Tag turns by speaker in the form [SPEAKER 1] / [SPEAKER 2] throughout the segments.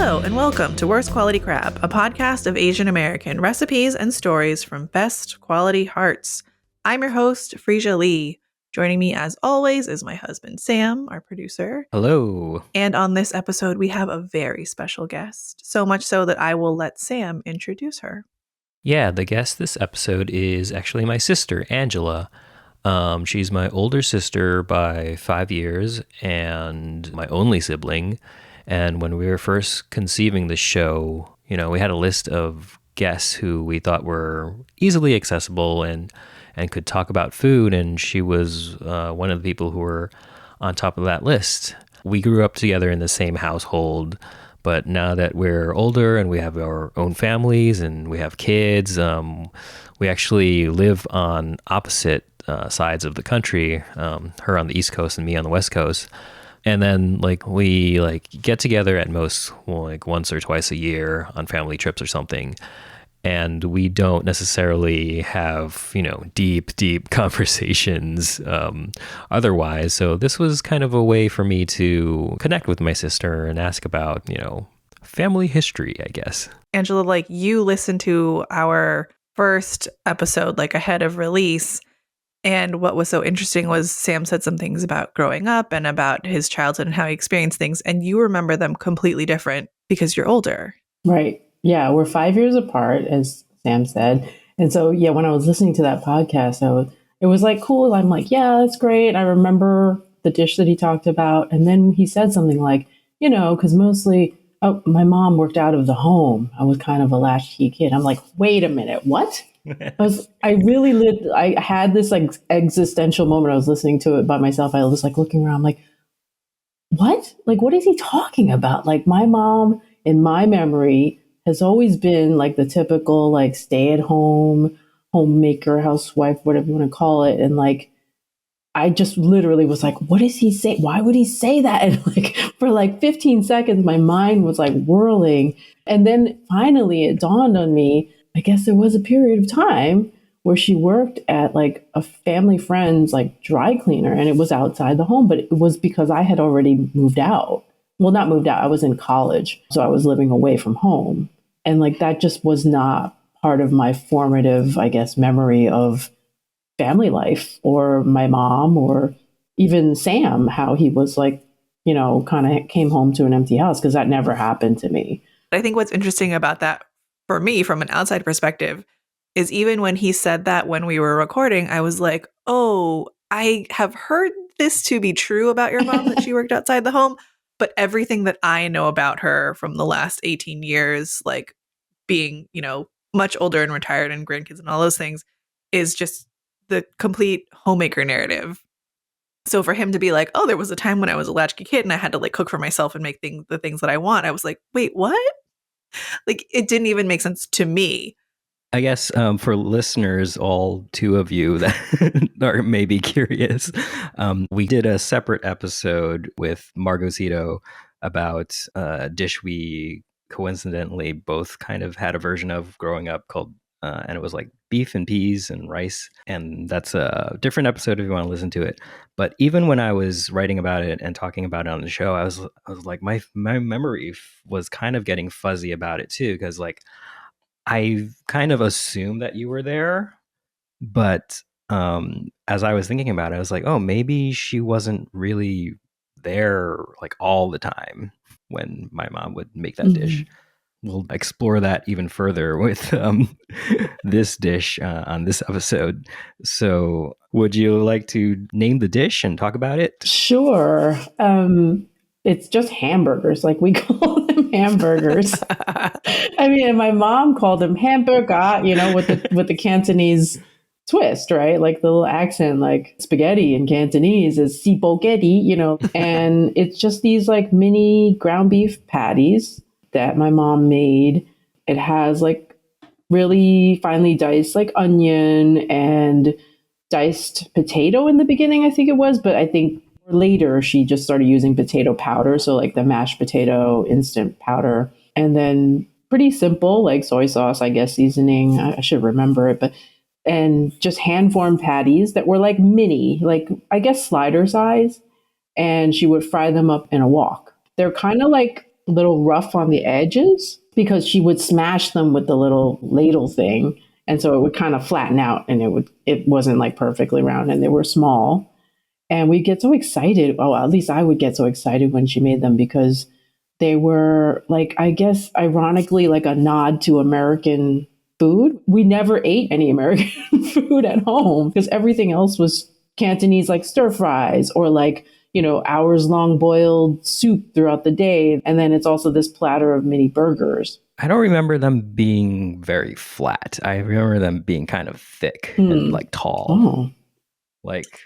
[SPEAKER 1] Hello and welcome to Worst Quality Crab, a podcast of Asian American recipes and stories from best quality hearts. I'm your host, Freesia Lee. Joining me as always is my husband, Sam, our producer.
[SPEAKER 2] Hello.
[SPEAKER 1] And on this episode, we have a very special guest, so much so that I will let Sam introduce her.
[SPEAKER 2] Yeah, the guest this episode is actually my sister, Angela. She's my older sister by 5 years and my only sibling. And when we were first conceiving the show, we had a list of guests who we thought were easily accessible and could talk about food. And she was one of the people who were on top of that list. We grew up together in the same household, but now that we're older and we have our own families and we have kids, we actually live on opposite sides of the country, her on the East Coast and me on the West Coast. And then we get together at most once or twice a year on family trips or something. And we don't necessarily have, deep conversations otherwise. So this was kind of a way for me to connect with my sister and ask about, family history, I guess.
[SPEAKER 1] Angela, you listened to our first episode, ahead of release. And what was so interesting was Sam said some things about growing up and about his childhood and how he experienced things. And you remember them completely different because you're older.
[SPEAKER 3] Right. Yeah. We're 5 years apart, as Sam said. And so, yeah, when I was listening to that podcast, it was cool. I'm yeah, that's great. I remember the dish that he talked about. And then he said something because mostly my mom worked out of the home. I was kind of a latchkey kid. I'm wait a minute, what? I had this existential moment. I was listening to it by myself. I was looking around, what? What is he talking about? My mom, in my memory, has always been the typical stay-at-home homemaker, housewife, whatever you want to call it. And I just literally was what does he say? Why would he say that? And for 15 seconds, my mind was whirling. And then finally it dawned on me, I guess there was a period of time where she worked at a family friend's dry cleaner, and it was outside the home, but it was because I had already moved out. Well, not moved out. I was in college, so I was living away from home. And that just was not part of my formative, I guess, memory of family life or my mom or even Sam, how he was kind of came home to an empty house, because that never happened to me.
[SPEAKER 1] I think what's interesting about that for me from an outside perspective is even when he said that when we were recording, I was oh, I have heard this to be true about your mom, that she worked outside the home. But everything that I know about her from the last 18 years, being, much older and retired and grandkids and all those things, is just the complete homemaker narrative. So for him to be oh, there was a time when I was a latchkey kid and I had to cook for myself and make the things that I want. I was wait, what? It didn't even make sense to me.
[SPEAKER 2] I guess for listeners, all two of you that are maybe curious, we did a separate episode with Margosito about a dish we coincidentally both kind of had a version of growing up called, and it was beef and peas and rice. And that's a different episode if you want to listen to it. But even when I was writing about it and talking about it on the show, I was my memory was kind of getting fuzzy about it too, because I kind of assumed that you were there, but as I was thinking about it, I was oh, maybe she wasn't really there all the time when my mom would make that dish. We'll explore that even further with this dish on this episode. So would you like to name the dish and talk about it?
[SPEAKER 3] Sure. It's just hamburgers. We call them hamburgers. I mean, and my mom called them Ham-BUR-Gah, with the Cantonese twist, right? The little accent, spaghetti in Cantonese is sipoghetti, and it's just these mini ground beef patties that my mom made. It has really finely diced onion and diced potato in the beginning, I think it was, but I think later she just started using potato powder, so the mashed potato instant powder, and then pretty simple soy sauce, I guess, seasoning. I should remember it, and just hand formed patties that were mini, I guess slider size, and she would fry them up in a wok. They're kind of a little rough on the edges because she would smash them with the little ladle thing. And so it would kind of flatten out and it wasn't like perfectly round and they were small. And we get so excited. Oh, at least I would get so excited when she made them because they were like, I guess, ironically, like a nod to American food. We never ate any American food at home because everything else was Cantonese, like stir fries or like, hours long boiled soup throughout the day. And then it's also this platter of mini burgers.
[SPEAKER 2] I don't remember them being very flat. I remember them being kind of thick and like tall.
[SPEAKER 3] Oh.
[SPEAKER 2] Like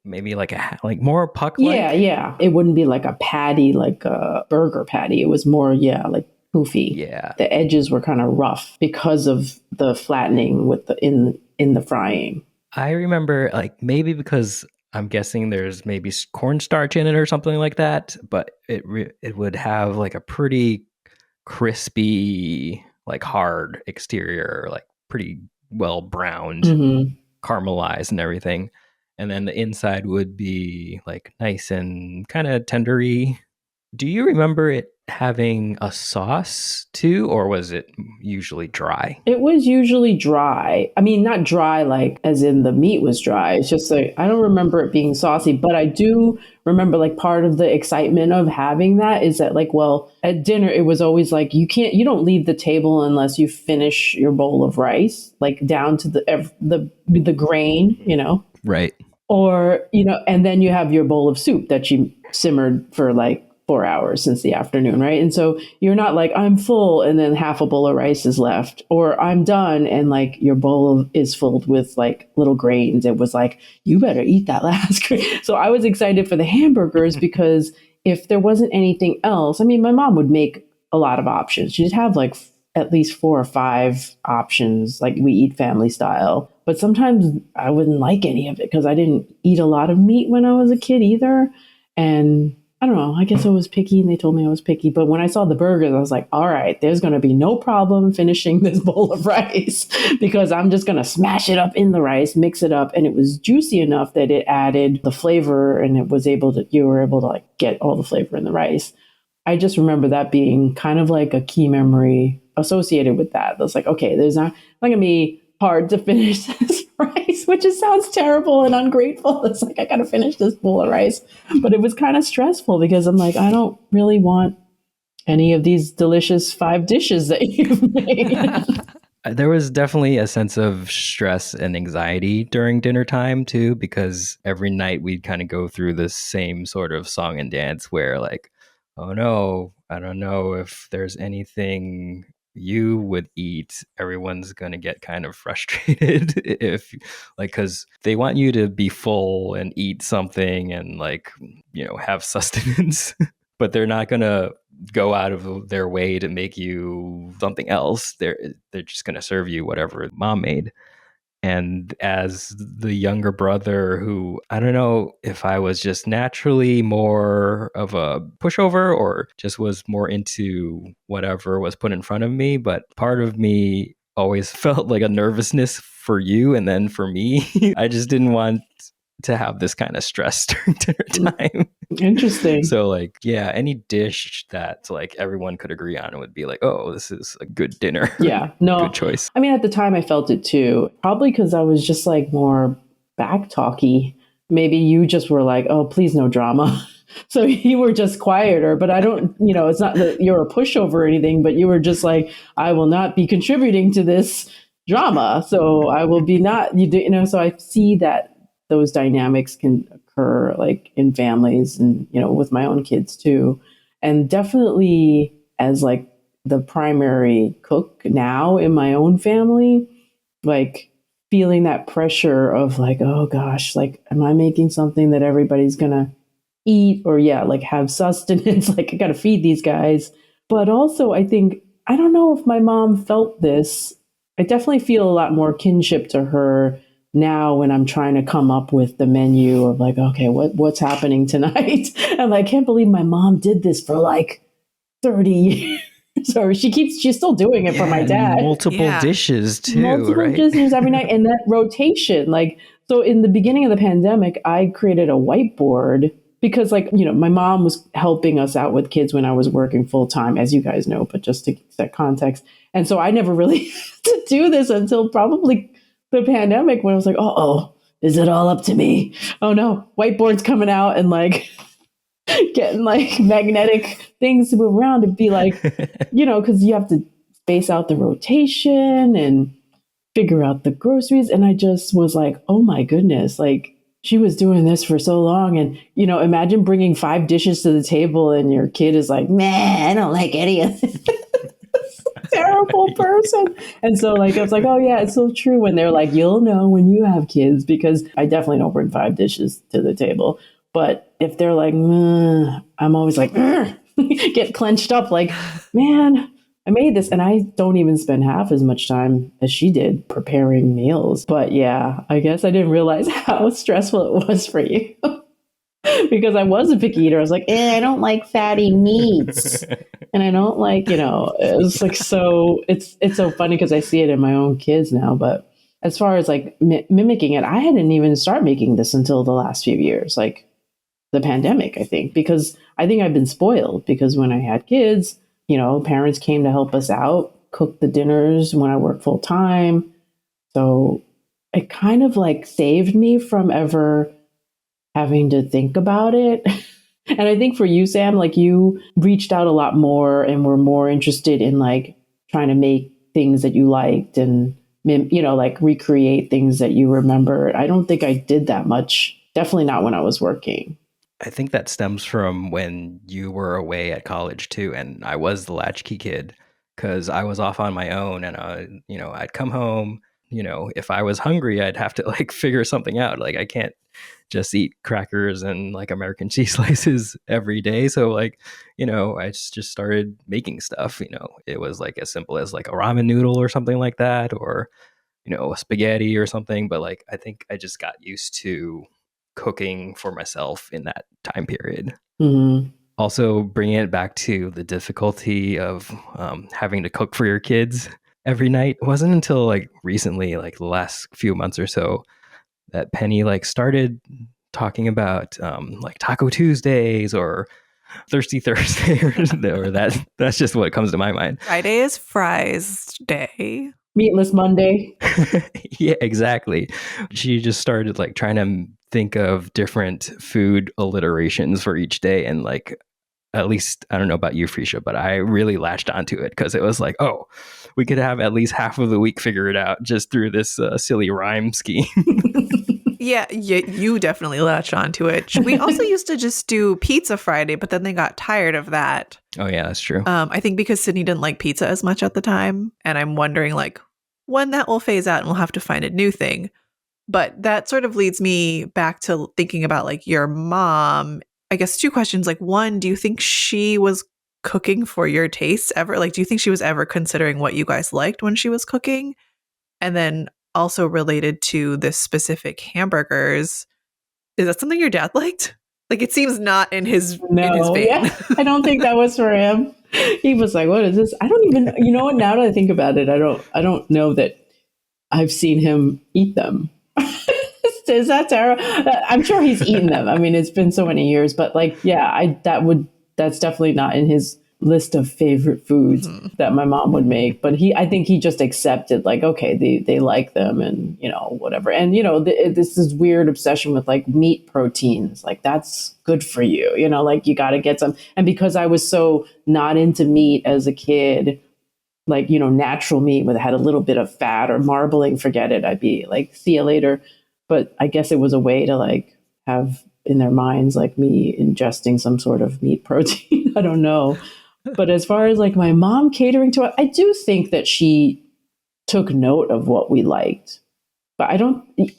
[SPEAKER 2] maybe like more puck-like.
[SPEAKER 3] Yeah. It wouldn't be like a patty, like a burger patty. It was more, like poofy.
[SPEAKER 2] Yeah.
[SPEAKER 3] The edges were kind of rough because of the flattening with in the frying.
[SPEAKER 2] I remember like maybe because I'm guessing there's maybe cornstarch in it or something like that, but it would have like a pretty crispy, like hard exterior, like pretty well browned, caramelized and everything. And then the inside would be like nice and kind of tendery. Do you remember it having a sauce too, or was it usually dry?
[SPEAKER 3] It was usually dry. I mean, not dry like as in the meat was dry. It's just like, I don't remember it being saucy, but I do remember like part of the excitement of having that is that like, well, at dinner, it was always like, you don't leave the table unless you finish your bowl of rice, like down to the grain,
[SPEAKER 2] Right.
[SPEAKER 3] Or, and then you have your bowl of soup that you simmered for like 4 hours since the afternoon, right? And so you're not like, I'm full and then half a bowl of rice is left, or I'm done and like your bowl is filled with like little grains. It was like, you better eat that last grain. So I was excited for the hamburgers because if there wasn't anything else, I mean, my mom would make a lot of options. She'd have like at least 4 or 5 options, like we eat family style. But sometimes I wouldn't like any of it because I didn't eat a lot of meat when I was a kid either. And I don't know, I guess I was picky and they told me I was picky. But when I saw the burgers, I was like, all right, there's going to be no problem finishing this bowl of rice because I'm just going to smash it up in the rice, mix it up. And it was juicy enough that it added the flavor and you were able to like get all the flavor in the rice. I just remember that being kind of like a key memory associated with that. It's like, okay, there's not going to be hard to finish this rice, which just sounds terrible and ungrateful. It's like, I got to finish this bowl of rice. But it was kind of stressful because I'm like, I don't really want any of these delicious 5 dishes that you've made.
[SPEAKER 2] There was definitely a sense of stress and anxiety during dinner time too, because every night we'd kind of go through the same sort of song and dance where like, oh no, I don't know if there's anything you would eat. Everyone's going to get kind of frustrated if like, because they want you to be full and eat something and like, have sustenance, but they're not going to go out of their way to make you something else. They're just going to serve you whatever mom made. And as the younger brother who, I don't know if I was just naturally more of a pushover or just was more into whatever was put in front of me, but part of me always felt like a nervousness for you and then for me. I just didn't want to have this kind of stress during dinner time.
[SPEAKER 3] Interesting.
[SPEAKER 2] So like, yeah, any dish that like everyone could agree on would be like, oh, this is a good dinner.
[SPEAKER 3] Yeah, no.
[SPEAKER 2] Good choice.
[SPEAKER 3] I mean, at the time I felt it too, probably because I was just like more back talky. Maybe you just were like, oh, please no drama. So you were just quieter, but I don't, it's not that you're a pushover or anything, but you were just like, I will not be contributing to this drama. So I will be not, so I see that those dynamics can occur like in families and, with my own kids too. And definitely as like the primary cook now in my own family, like feeling that pressure of like, oh gosh, like, am I making something that everybody's going to eat or like have sustenance? Like I got to feed these guys. But also I think, I don't know if my mom felt this. I definitely feel a lot more kinship to her now when I'm trying to come up with the menu of like, okay, what's happening tonight? And I can't believe my mom did this for like 30 years. So she's still doing it for my dad.
[SPEAKER 2] Multiple dishes too,
[SPEAKER 3] multiple dishes every night. And that rotation, like, so in the beginning of the pandemic, I created a whiteboard because like, you know, my mom was helping us out with kids when I was working full time, as you guys know, but just to set context. And so I never really had to do this until probably the pandemic, when I was like, oh, is it all up to me? Oh no, whiteboard's coming out and like getting like magnetic things to move around to be like, you know, because you have to space out the rotation and figure out the groceries. And I just was like, oh my goodness, like she was doing this for so long. And, you know, imagine bringing 5 dishes to the table and your kid is like, man, I don't like any of this. Terrible person. And so like, I was like, oh yeah, it's so true when they're like, you'll know when you have kids, because I definitely don't bring 5 dishes to the table. But if they're like, I'm always like, get clenched up like, man, I made this. And I don't even spend half as much time as she did preparing meals. But yeah, I guess I didn't realize how stressful it was for you. Because I was a picky eater. I was like, I don't like fatty meats. And I don't like, you know, it's like, so it's so funny because I see it in my own kids now. But as far as like mimicking it, I hadn't even started making this until the last few years, like the pandemic, I think, because I think I've been spoiled because when I had kids, you know, parents came to help us out, cook the dinners when I worked full time. So it kind of like saved me from ever having to think about it. And I think for you, Sam, like you reached out a lot more and were more interested in like trying to make things that you liked and, you know, like recreate things that you remember. I don't think I did that much. Definitely not when I was working.
[SPEAKER 4] I think that stems from when you were away at college too. And I was the latchkey kid because I was off on my own and, you know, I'd come home, you know, if I was hungry, I'd have to like figure something out. Like I can't just eat crackers and like American cheese slices every day. So like, you know, I just started making stuff, you know, it was like as simple as like a ramen noodle or something like that, or, you know, a spaghetti or something. But like, I think I just got used to cooking for myself in that time period.
[SPEAKER 3] Mm-hmm.
[SPEAKER 4] Also bringing it back to the difficulty of having to cook for your kids every night. It wasn't until like recently, like the last few months or so, that Penny like started talking about like Taco Tuesdays or Thirsty Thursday or that's just what comes to my mind.
[SPEAKER 1] Friday is fries day.
[SPEAKER 3] Meatless Monday.
[SPEAKER 4] Yeah, exactly. She just started like trying to think of different food alliterations for each day. And like, at least, I don't know about you, Freesia, but I really latched onto it because it was like, oh, we could have at least half of the week figured out just through this silly rhyme scheme.
[SPEAKER 1] Yeah, you definitely latched onto it. We also used to just do Pizza Friday, but then they got tired of that.
[SPEAKER 4] Oh, yeah, that's true.
[SPEAKER 1] I think because Sydney didn't like pizza as much at the time. And I'm wondering like when that will phase out and we'll have to find a new thing. But that sort of leads me back to thinking about like your mom. I guess 2 questions. Like, one, do you think she was cooking for your tastes ever? Like, do you think she was ever considering what you guys liked when she was cooking? And then also related to this specific hamburgers, is that something your dad liked? Like, it seems not in his vein.
[SPEAKER 3] Yeah, I don't think that was for him. He was like, what is this? I don't even, you know what, now that I think about it, I don't know that I've seen him eat them. Is that terrible? I'm sure he's eaten them. I mean, it's been so many years, but like, yeah, that's definitely not in his list of favorite foods that my mom would make. But I think he just accepted like, okay, they like them and, you know, whatever. And, you know, this is weird obsession with like meat proteins. Like that's good for you, you know, like you got to get some. And because I was so not into meat as a kid, like, you know, natural meat where it had a little bit of fat or marbling, forget it. I'd be like, see you later. But I guess it was a way to like have in their minds, like me ingesting some sort of meat protein. I don't know. But as far as like my mom catering to it, I do think that she took note of what we liked. But I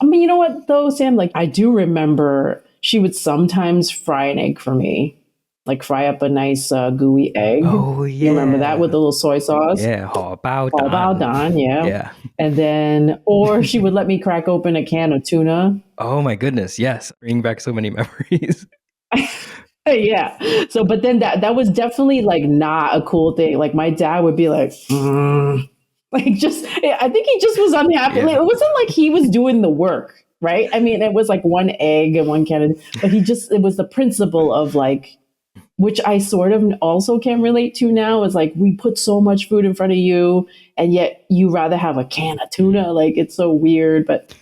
[SPEAKER 3] mean, you know what though, Sam, like I do remember she would sometimes fry an egg for me. Like fry up a nice gooey egg.
[SPEAKER 4] Oh, yeah.
[SPEAKER 3] You remember that with a little soy sauce?
[SPEAKER 4] Yeah, hao bao dan.
[SPEAKER 3] Yeah.
[SPEAKER 4] Yeah.
[SPEAKER 3] And then, or she would let me crack open a can of tuna.
[SPEAKER 4] Oh my goodness, yes. Bringing back so many memories.
[SPEAKER 3] Yeah. So, but then that was definitely like not a cool thing. Like my dad would be like, like just, I think he just was unhappy.
[SPEAKER 4] Yeah.
[SPEAKER 3] Like, it wasn't like he was doing the work. right? I mean, it was like one egg and one can of, but it was the principle of like, which I sort of also can relate to now, is like we put so much food in front of you and yet you rather have a can of tuna. Like it's so weird, but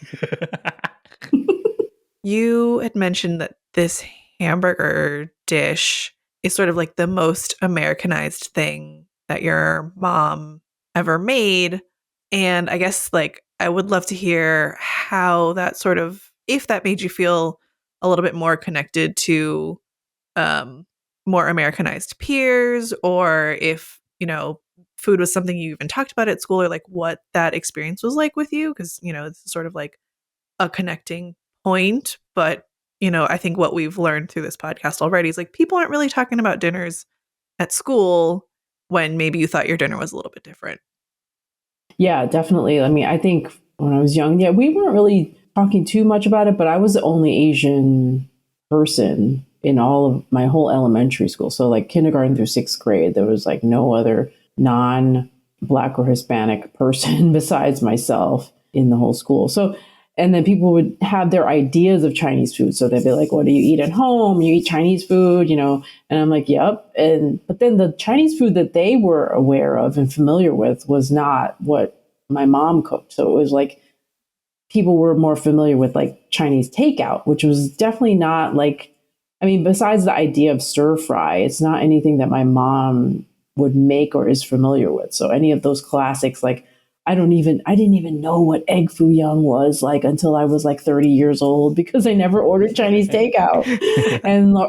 [SPEAKER 1] You had mentioned that this hamburger dish is sort of like the most Americanized thing that your mom ever made. And I guess like I would love to hear how that sort of, if that made you feel a little bit more connected to um, more Americanized peers, or if, food was something you even talked about at school, or like what that experience was like with you. Cause, it's sort of like a connecting point. But, I think what we've learned through this podcast already is like people aren't really talking about dinners at school when maybe you thought your dinner was a little bit different.
[SPEAKER 3] yeah, definitely. I mean, I think when I was young, yeah, we weren't really talking too much about it, but I was the only Asian person in all of my whole elementary school. So like kindergarten through sixth grade, there was like no other non-Black or Hispanic person besides myself in the whole school. So, and then people would have their ideas of Chinese food. So they'd be like, what do you eat at home? You eat Chinese food, And I'm like, yep. But then the Chinese food that they were aware of and familiar with was not what my mom cooked. So it was like people were more familiar with like Chinese takeout, which was definitely not like, I mean, besides the idea of stir fry, it's not anything that my mom would make or is familiar with. So any of those classics, like I didn't even know what egg foo young was like until I was like 30 years old because I never ordered Chinese takeout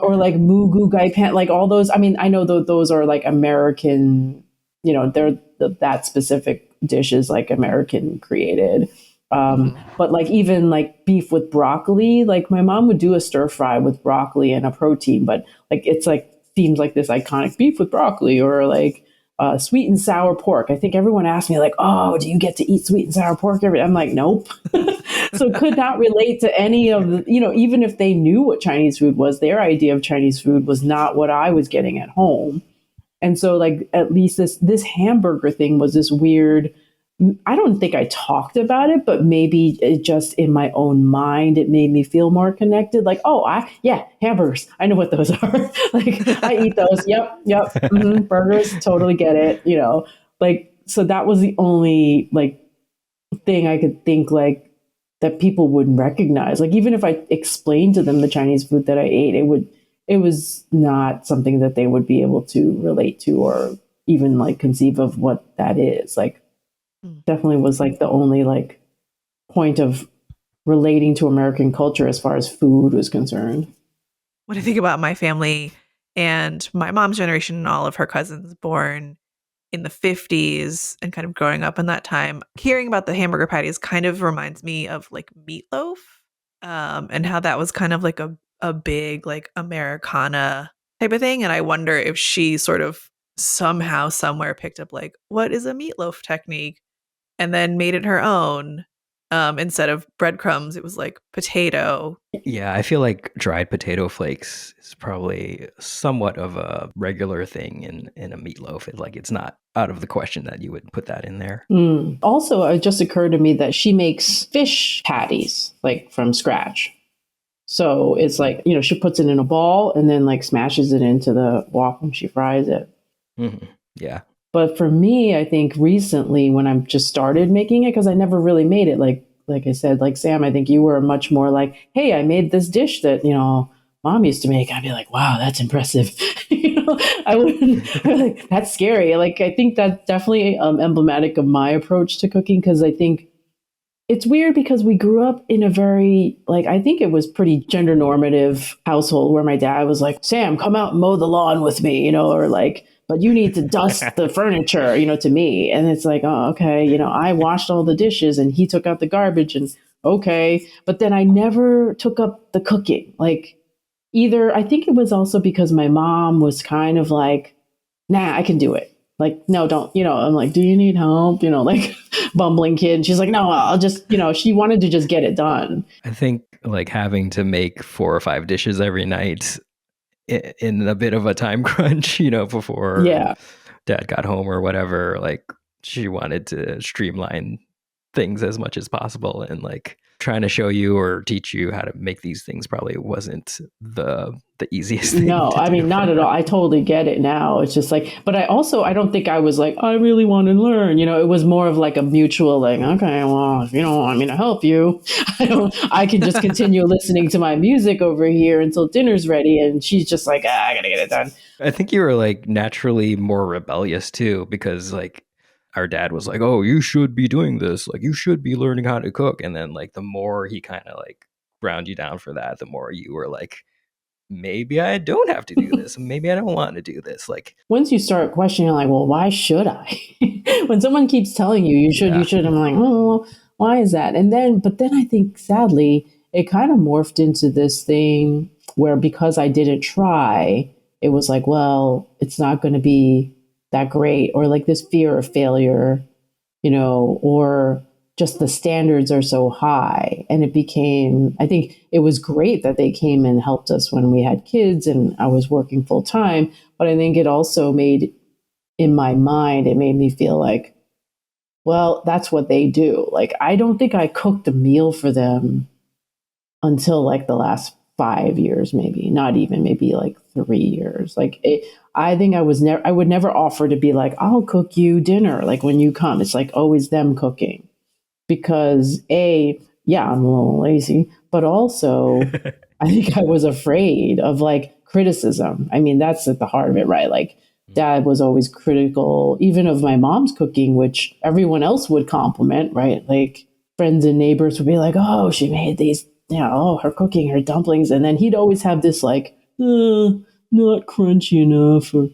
[SPEAKER 3] or like moo goo gai pan, like all those. I mean, I know those are like American, they're that specific dish is like American created. But like even like beef with broccoli, like my mom would do a stir fry with broccoli and a protein, but like it's like seems like this iconic beef with broccoli or like sweet and sour pork. I think everyone asked me like, "Oh, do you get to eat sweet and sour pork?" I'm like, "Nope." So could not relate to any of the, even if they knew what Chinese food was, their idea of Chinese food was not what I was getting at home. And so like at least this hamburger thing was this weird. I don't think I talked about it, but maybe it just in my own mind, it made me feel more connected. Like, hamburgers. I know what those are. Like, I eat those. Yep. Burgers. Totally get it. Like, so that was the only like thing I could think like that people wouldn't recognize. Like, even if I explained to them the Chinese food that I ate, it was not something that they would be able to relate to or even like conceive of what that is. Like, definitely was like the only like point of relating to American culture as far as food was concerned.
[SPEAKER 1] When I think about my family and my mom's generation and all of her cousins born in the 50s and kind of growing up in that time, hearing about the hamburger patties kind of reminds me of like meatloaf, and how that was kind of like a big like Americana type of thing. And I wonder if she sort of somehow somewhere picked up like, what is a meatloaf technique? And then made it her own. Instead of breadcrumbs, it was like potato.
[SPEAKER 4] Yeah, I feel like dried potato flakes is probably somewhat of a regular thing in a meatloaf. It's not out of the question that you would put that in there.
[SPEAKER 3] Also, it just occurred to me that she makes fish patties like from scratch. So it's like, she puts it in a ball and then like smashes it into the wok when she fries it.
[SPEAKER 4] Mm-hmm. Yeah.
[SPEAKER 3] But for me, I think recently when I've just started making it, because I never really made it, like I said, like Sam, I think you were much more like, hey, I made this dish that, mom used to make. I'd be like, wow, that's impressive. I wouldn't like, that's scary. Like, I think that's definitely emblematic of my approach to cooking, because I think it's weird because we grew up in a very, like, I think it was pretty gender normative household where my dad was like, Sam, come out and mow the lawn with me, or like, but you need to dust the furniture, to me. And it's like, oh, okay. I washed all the dishes and he took out the garbage and okay. But then I never took up the cooking. Like either, I think it was also because my mom was kind of like, nah, I can do it. Like, no, don't, I'm like, do you need help? Like bumbling kid. And she's like, no, I'll just, she wanted to just get it done.
[SPEAKER 4] I think like having to make 4 or 5 dishes every night in a bit of a time crunch, before dad got home or whatever, like she wanted to streamline things as much as possible and like trying to show you or teach you how to make these things probably wasn't the easiest thing.
[SPEAKER 3] No,
[SPEAKER 4] to
[SPEAKER 3] I
[SPEAKER 4] do
[SPEAKER 3] mean,
[SPEAKER 4] for
[SPEAKER 3] not at
[SPEAKER 4] her.
[SPEAKER 3] all. I totally get it now. It's just like, but I don't think I was like, I really want to learn. It was more of like a mutual, like, okay, well, if you don't want me to help you, I can just continue listening to my music over here until dinner's ready. And she's just like, I gotta get it done.
[SPEAKER 4] I think you were like naturally more rebellious too, because like our dad was like, oh, you should be doing this. Like, you should be learning how to cook. And then like the more he kind of like ground you down for that, the more you were like, maybe I don't have to do this. Maybe I don't want to do this. Like,
[SPEAKER 3] Once you start questioning, like, well, why should I? When someone keeps telling you,
[SPEAKER 4] Yeah.
[SPEAKER 3] you should, I'm like, oh, well, why is that? But then I think sadly, it kind of morphed into this thing where because I didn't try, it was like, well, it's not going to be that great, or like this fear of failure, or just the standards are so high. And I think it was great that they came and helped us when we had kids and I was working full time. But I think it also in my mind, it made me feel like, well, that's what they do. Like, I don't think I cooked a meal for them until like the last 5 years, maybe not even, maybe like 3 years. I think I would never offer to be like, I'll cook you dinner. Like when you come, it's like always them cooking. Because yeah, I'm a little lazy, but also I think I was afraid of like criticism. I mean, that's at the heart of it, right? Like dad was always critical, even of my mom's cooking, which everyone else would compliment, right? Like friends and neighbors would be like, oh, she made these, her cooking, her dumplings. And then he'd always have this like, not crunchy enough, or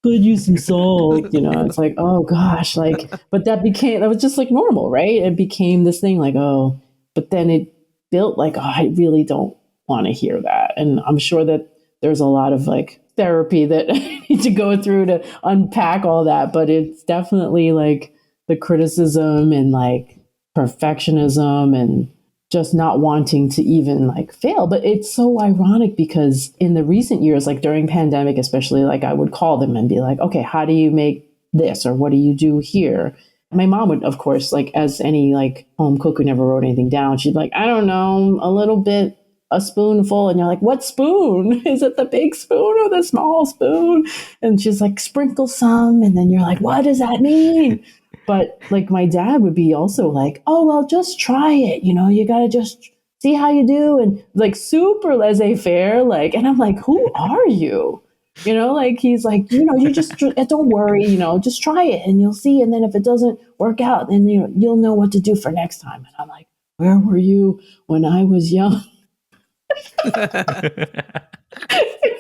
[SPEAKER 3] could use some salt, it's like, oh gosh, like, but that was just like normal, right? It became this thing like, oh, but then it built like, oh, I really don't want to hear that. And I'm sure that there's a lot of like therapy that I need to go through to unpack all that, but it's definitely like the criticism and like perfectionism and just not wanting to even like fail. But it's so ironic because in the recent years, like during pandemic, especially, like I would call them and be like, okay, how do you make this? Or what do you do here? My mom would, of course, like as any like home cook who never wrote anything down, she'd like, I don't know, a little bit, a spoonful. And you're like, what spoon? Is it the big spoon or the small spoon? And she's like, sprinkle some. And then you're like, what does that mean? But like my dad would be also like, oh, well, just try it. You got to just see how you do. And like super laissez-faire, like, and I'm like, who are you? Like he's like, you just don't worry, just try it and you'll see. And then if it doesn't work out, then, you'll know what to do for next time. And I'm like, where were you when I was young?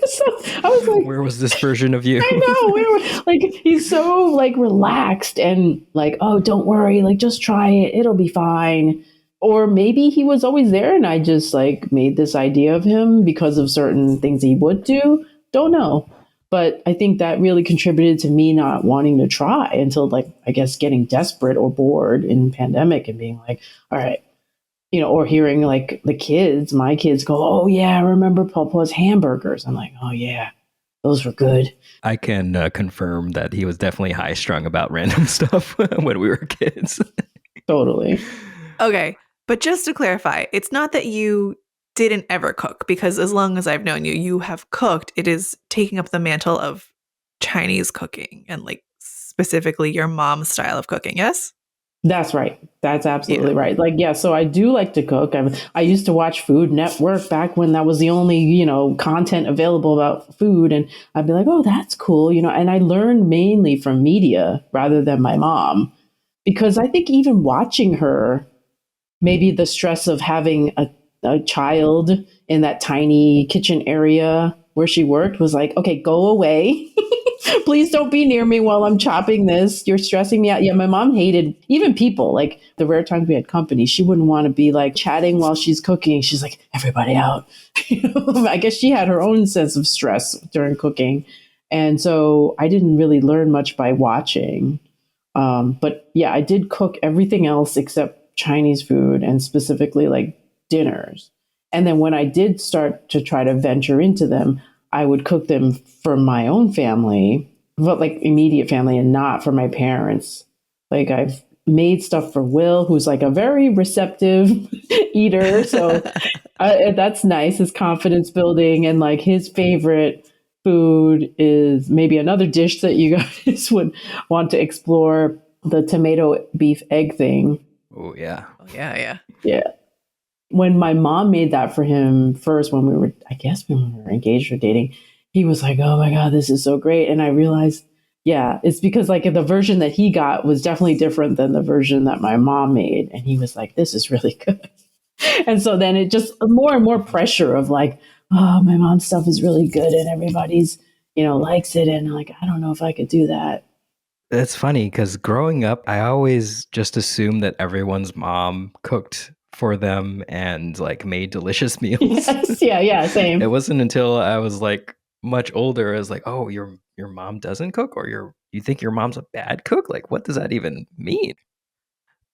[SPEAKER 3] So I was like,
[SPEAKER 4] where was this version of you?
[SPEAKER 3] I know. Like he's so like relaxed and like, oh, don't worry, like just try it, it'll be fine. Or maybe he was always there and I just like made this idea of him because of certain things he would do. Don't know. But I think that really contributed to me not wanting to try until like, I guess, getting desperate or bored in pandemic and being like, all right, or hearing like my kids go, oh yeah, I remember Papa's hamburgers. I'm like, oh yeah, those were good.
[SPEAKER 4] I can confirm that he was definitely high strung about random stuff when we were kids.
[SPEAKER 3] Totally.
[SPEAKER 1] Okay, but just to clarify, it's not that you didn't ever cook, because as long as I've known you, you have cooked. It is taking up the mantle of Chinese cooking and like specifically your mom's style of cooking, yes?
[SPEAKER 3] That's right. That's absolutely right. Like, yeah, so I do like to cook. I used to watch Food Network back when that was the only, content available about food. And I'd be like, oh, that's cool. And I learned mainly from media rather than my mom, because I think even watching her, maybe the stress of having a child in that tiny kitchen area where she worked was like, okay, go away. Please don't be near me while I'm chopping this. You're stressing me out. Yeah, my mom hated even people, like the rare times we had company. She wouldn't want to be like chatting while she's cooking. She's like, everybody out. I guess she had her own sense of stress during cooking. And so I didn't really learn much by watching. But yeah, I did cook everything else except Chinese food and specifically like dinners. And then when I did start to try to venture into them, I would cook them for my own family, but like immediate family and not for my parents. Like I've made stuff for Will, who's like a very receptive eater. So that's nice. His confidence building, and like his favorite food is maybe another dish that you guys would want to explore, the tomato beef egg thing.
[SPEAKER 4] Oh, yeah.
[SPEAKER 1] Oh, yeah.
[SPEAKER 3] Yeah. When my mom made that for him first, when we were engaged or dating, he was like, oh my God, this is so great. And I realized, yeah, it's because like the version that he got was definitely different than the version that my mom made. And he was like, this is really good. And so then it just more and more pressure of like, oh, my mom's stuff is really good and everybody's, likes it. And like, I don't know if I could do that.
[SPEAKER 4] It's funny because growing up, I always just assumed that everyone's mom cooked for them and like made delicious meals.
[SPEAKER 3] Yes, yeah, same.
[SPEAKER 4] It wasn't until I was like much older, I was like, oh, your mom doesn't cook, or you think your mom's a bad cook? Like, what does that even mean?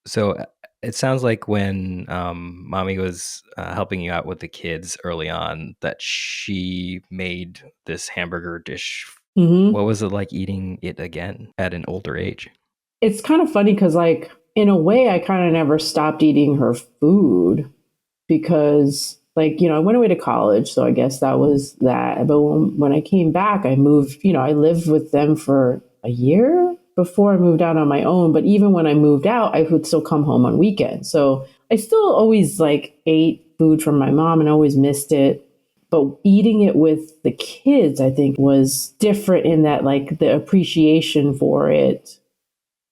[SPEAKER 4] So it sounds like when mommy was helping you out with the kids early on, that she made this hamburger dish.
[SPEAKER 3] Mm-hmm.
[SPEAKER 4] What was it like eating it again at an older age?
[SPEAKER 3] It's kind of funny because, like, in a way, I kind of never stopped eating her food because, like, I went away to college. So I guess that was that. But when I came back, I moved, I lived with them for a year before I moved out on my own. But even when I moved out, I would still come home on weekends. So I still always like ate food from my mom and always missed it. But eating it with the kids, I think, was different in that, like, the appreciation for it,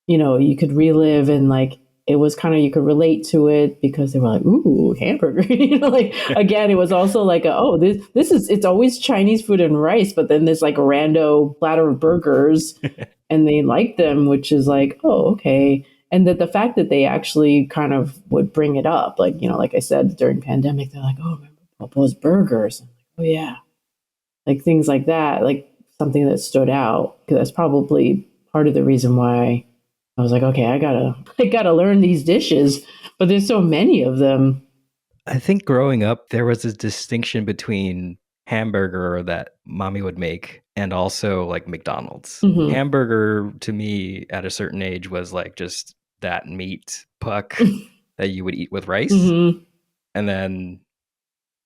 [SPEAKER 3] you could relive, and like it was kind of, you could relate to it because they were like, ooh, hamburger. Like, again, it was also like, it's always Chinese food and rice, but then there's like a rando platter of burgers and they like them, which is like, oh, okay. And that the fact that they actually kind of would bring it up, like, like I said, during pandemic, they're like, oh, remember Popo's burgers? I'm like, oh yeah. Like things like that, like something that stood out, because that's probably part of the reason why I was like, okay, I gotta learn these dishes, but there's so many of them.
[SPEAKER 4] I think growing up, there was a distinction between hamburger that mommy would make and also like McDonald's.
[SPEAKER 3] Mm-hmm.
[SPEAKER 4] Hamburger to me at a certain age was like just that meat puck that you would eat with rice.
[SPEAKER 3] Mm-hmm.
[SPEAKER 4] And then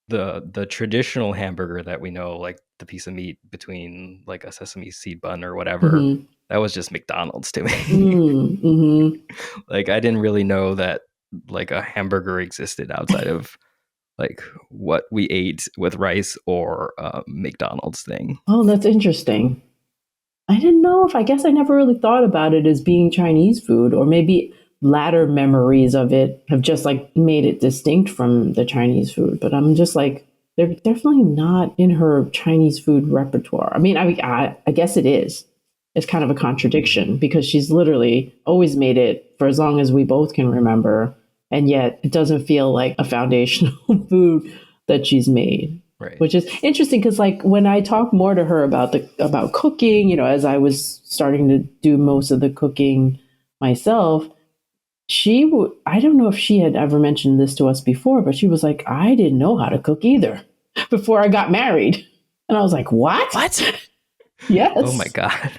[SPEAKER 4] the traditional hamburger that we know, like the piece of meat between like a sesame seed bun or whatever,
[SPEAKER 3] Mm-hmm.
[SPEAKER 4] that was just McDonald's to me.
[SPEAKER 3] Mm-hmm.
[SPEAKER 4] Like I didn't really know that like a hamburger existed outside of like what we ate with rice or McDonald's thing.
[SPEAKER 3] Oh, that's interesting. I didn't know I guess I never really thought about it as being Chinese food, or maybe latter memories of it have just like made it distinct from the Chinese food. But I'm just like, they're definitely not in her Chinese food repertoire. I mean, I guess it is. It's kind of a contradiction because she's literally always made it for as long as we both can remember. And yet it doesn't feel like a foundational food that she's made.
[SPEAKER 4] Right.
[SPEAKER 3] Which is interesting because, like, when I talk more to her about cooking, as I was starting to do most of the cooking myself, I don't know if she had ever mentioned this to us before, but she was like, I didn't know how to cook either before I got married. And I was like, what? Yes.
[SPEAKER 4] Oh my God.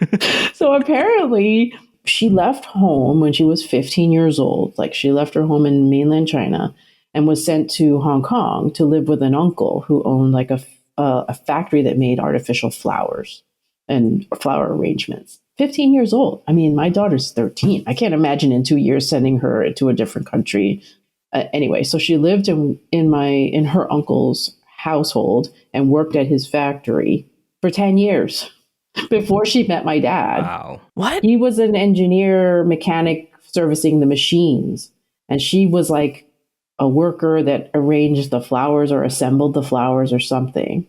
[SPEAKER 3] So apparently she left home when she was 15 years old. Like, she left her home in mainland China and was sent to Hong Kong to live with an uncle who owned like a factory that made artificial flowers and flower arrangements. 15 years old. I mean, my daughter's 13. I can't imagine in 2 years sending her to a different country. Anyway, so she lived in her uncle's household and worked at his factory for 10 years before she met my dad.
[SPEAKER 4] Wow.
[SPEAKER 1] What?
[SPEAKER 3] He was an engineer mechanic servicing the machines, and she was like a worker that arranged the flowers or assembled the flowers or something.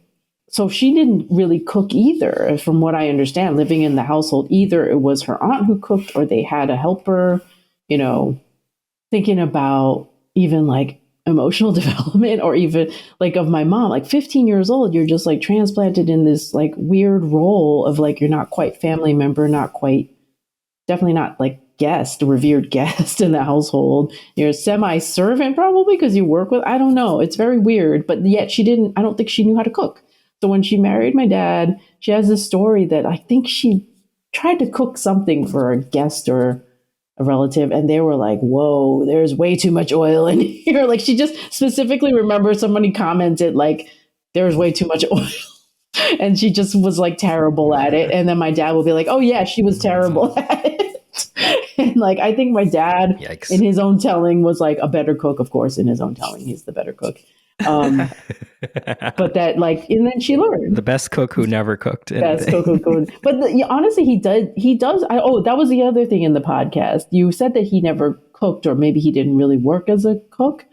[SPEAKER 3] So she didn't really cook either, from what I understand, living in the household. Either it was her aunt who cooked or they had a helper, thinking about even like emotional development, or even like of my mom, like 15 years old, you're just like transplanted in this like weird role of like, you're not quite family member, definitely not like revered guest in the household. You're a semi-servant probably because you work with, I don't know. It's very weird, but yet I don't think she knew how to cook. So when she married my dad, she has this story that I think she tried to cook something for a guest or a relative, and they were like, "Whoa, there's way too much oil in here." Like she just specifically remembered somebody commented like, "There's way too much oil." And she just was like terrible at it. And then my dad will be like, "Oh yeah, she was terrible at it." And like I think my dad,
[SPEAKER 4] Yikes.
[SPEAKER 3] in his own telling, was like a better cook. Of course, in his own telling, he's the better cook. But that like, and then she learned.
[SPEAKER 4] The best cook who never cooked anything.
[SPEAKER 3] Best cook who could. But honestly, he does. That was the other thing in the podcast. You said that he never cooked, or maybe he didn't really work as a cook.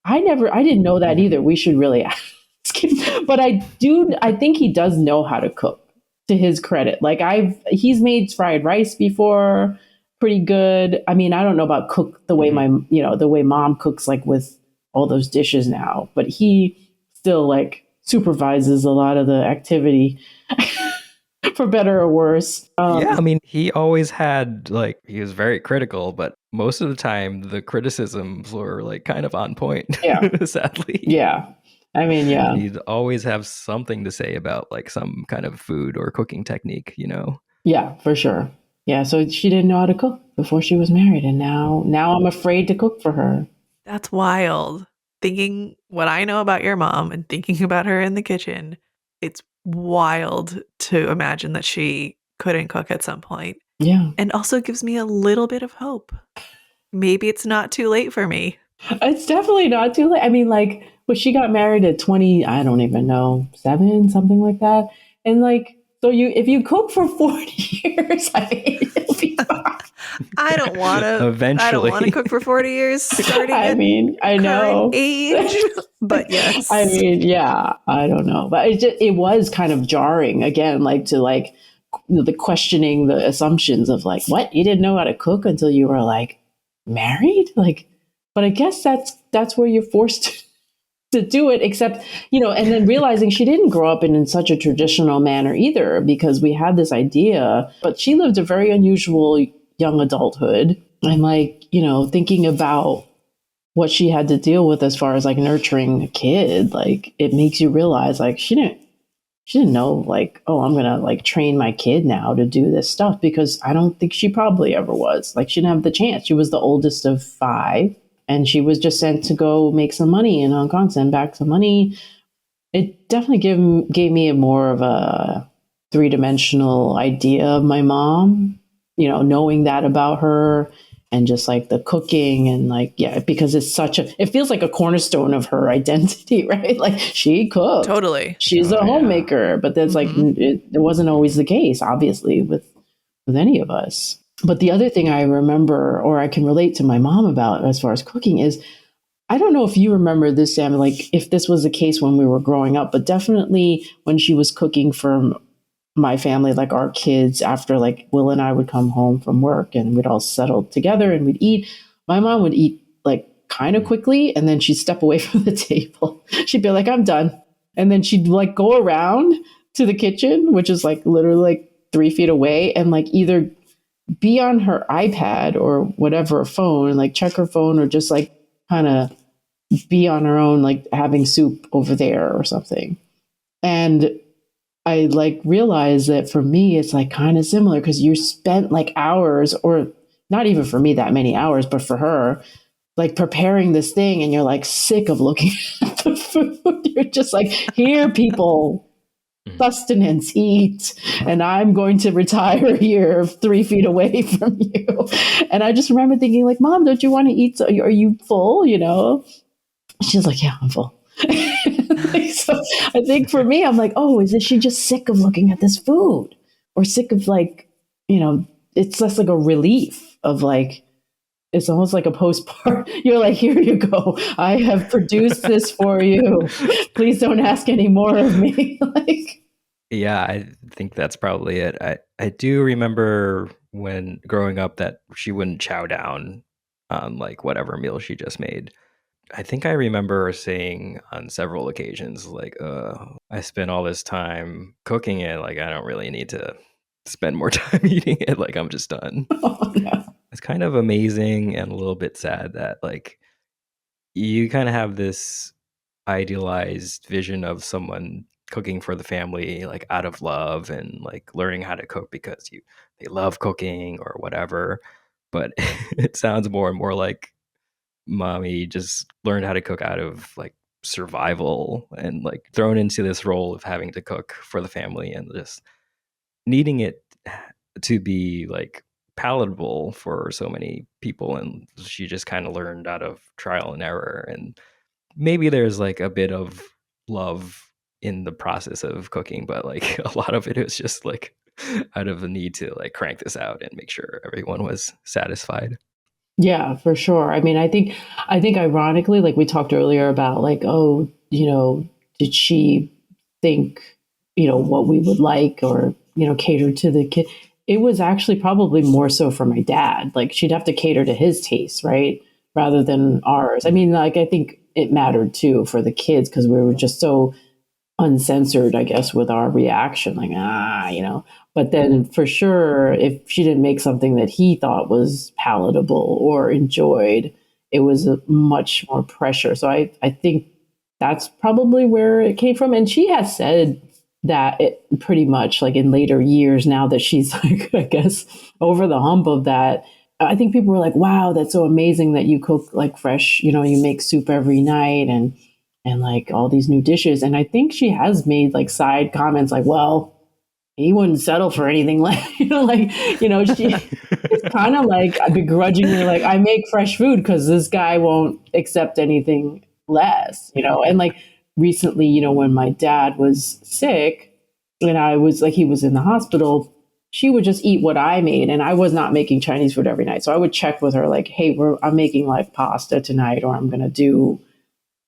[SPEAKER 3] I didn't know that either. We should really ask him. But I think he does know how to cook, to his credit. Like he's made fried rice before, pretty good. I mean, I don't know about cook the way the way mom cooks, like with all those dishes now, but he still like supervises a lot of the activity for better or worse.
[SPEAKER 4] Yeah, I mean, he always had like, he was very critical, but most of the time the criticisms were like kind of on point.
[SPEAKER 3] Yeah.
[SPEAKER 4] Sadly.
[SPEAKER 3] Yeah. I mean, yeah.
[SPEAKER 4] He'd always have something to say about like some kind of food or cooking technique, you know?
[SPEAKER 3] Yeah, for sure. Yeah. So she didn't know how to cook before she was married. And now I'm afraid to cook for her.
[SPEAKER 1] That's wild. Thinking what I know about your mom and thinking about her in the kitchen, it's wild to imagine that she couldn't cook at some point.
[SPEAKER 3] Yeah.
[SPEAKER 1] And also gives me a little bit of hope. Maybe it's not too late for me.
[SPEAKER 3] It's definitely not too late. I mean, like, well, she got married at 20, I don't even know, 7, something like that. And like, so if you cook for 40 years, I mean, it'll be fine.
[SPEAKER 1] I don't want to.
[SPEAKER 4] Eventually.
[SPEAKER 1] I don't want to cook for 40 years starting
[SPEAKER 3] I mean, I know.
[SPEAKER 1] age, but yes.
[SPEAKER 3] I mean, yeah, I don't know. But it was kind of jarring again, like to like the questioning the assumptions of like, what? You didn't know how to cook until you were like married? Like, but I guess that's where you're forced to do it, except, and then realizing she didn't grow up in such a traditional manner either, because we had this idea, but she lived a very unusual young adulthood. And like, thinking about what she had to deal with as far as like nurturing a kid, like it makes you realize like she didn't know like, oh, I'm going to like train my kid now to do this stuff, because I don't think she probably ever was. Like she didn't have the chance. She was the oldest of 5. And she was just sent to go make some money in Hong Kong, send back some money. It definitely gave me a more of a 3-dimensional idea of my mom, knowing that about her, and just like the cooking and like, yeah, because it feels like a cornerstone of her identity, right? Like she cooked.
[SPEAKER 1] Totally.
[SPEAKER 3] She's a homemaker, but that's like, it wasn't always the case, obviously, with any of us. But the other thing I remember, or I can relate to my mom about as far as cooking, is I don't know if you remember this, Sam, like if this was the case when we were growing up, but definitely when she was cooking for my family, like our kids, after like Will and I would come home from work and we'd all settle together and we'd eat. My mom would eat like kind of quickly, and then she'd step away from the table. She'd be like, "I'm done." And then she'd like go around to the kitchen, which is like literally like 3 feet away, and like either be on her iPad or whatever phone, and like check her phone, or just like kind of be on her own, like having soup over there or something. And I like realized that for me, it's like kind of similar, because you spent like hours, or not even for me that many hours, but for her, like preparing this thing, and you're like sick of looking at the food. You're just like, here, people, sustenance, eat, and I'm going to retire here 3 feet away from you. And I just remember thinking like, Mom, don't you want to eat? Are you full? She's like, yeah, I'm full. So I think for me, I'm like, oh, is she just sick of looking at this food, or sick of like, it's less like a relief of like, it's almost like a postpartum. You're like, here you go. I have produced this for you. Please don't ask any more of me. Like,
[SPEAKER 4] yeah, I think that's probably it. I do remember when growing up that she wouldn't chow down on like whatever meal she just made. I think I remember her saying on several occasions, like, I spent all this time cooking it. Like, I don't really need to spend more time eating it. Like, I'm just done.
[SPEAKER 3] oh, no.
[SPEAKER 4] It's kind of amazing and a little bit sad that like you kind of have this idealized vision of someone cooking for the family, like out of love and like learning how to cook because they love cooking or whatever. but it sounds more and more like mommy just learned how to cook out of like survival and like thrown into this role of having to cook for the family and just needing it to be like palatable for so many people. And she just kind of learned out of trial and error. And maybe there's like a bit of love in the process of cooking, but like a lot of it was just like out of the need to like crank this out and make sure everyone was satisfied.
[SPEAKER 3] Yeah, for sure. I mean, I think ironically, like we talked earlier about like, oh, did she think, what we would like or, cater to the kid? It was actually probably more so for my dad. Like she'd have to cater to his tastes, right? Rather than ours. I mean, like I think it mattered too for the kids because we were just so uncensored, I guess, with our reaction, like, But then for sure, if she didn't make something that he thought was palatable or enjoyed, it was a much more pressure. So I think that's probably where it came from. And she has said that it pretty much like in later years, now that she's like, I guess, over the hump of that. I think people were like, wow, that's so amazing that you cook like fresh, you make soup every night and like all these new dishes. And I think she has made like side comments like, well, he wouldn't settle for anything like, she it's kind of like begrudgingly like, I make fresh food because this guy won't accept anything less, and like recently, when my dad was sick and I was like, he was in the hospital, she would just eat what I made. And I was not making Chinese food every night. So I would check with her like, hey, I'm making like pasta tonight, or I'm going to do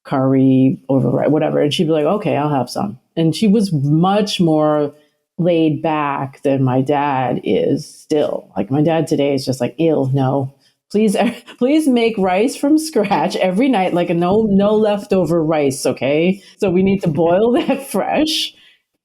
[SPEAKER 3] curry over whatever. And she'd be like, okay, I'll have some. And she was much more laid back than my dad is still. Like my dad today is just like, ew, no, please make rice from scratch every night. Like no leftover rice. Okay. So we need to boil that fresh,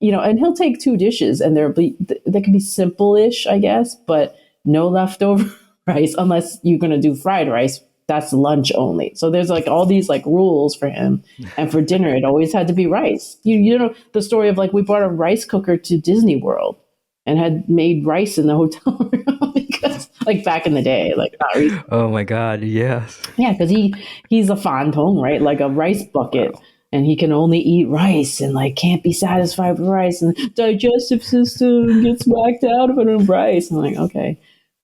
[SPEAKER 3] and he'll take 2 dishes and they can be simple-ish, I guess, but no leftover rice unless you're going to do fried rice. That's lunch only. So there's like all these like rules for him. And for dinner, it always had to be rice. You know, the story of like, we brought a rice cooker to Disney World and had made rice in the hotel room because like back in the day, like not recently.
[SPEAKER 4] Oh my God. Yes.
[SPEAKER 3] Yeah. Cause he's a fantong, right? Like a rice bucket. Wow. And he can only eat rice and like can't be satisfied with rice and digestive system gets whacked out of it on rice. I'm like, okay.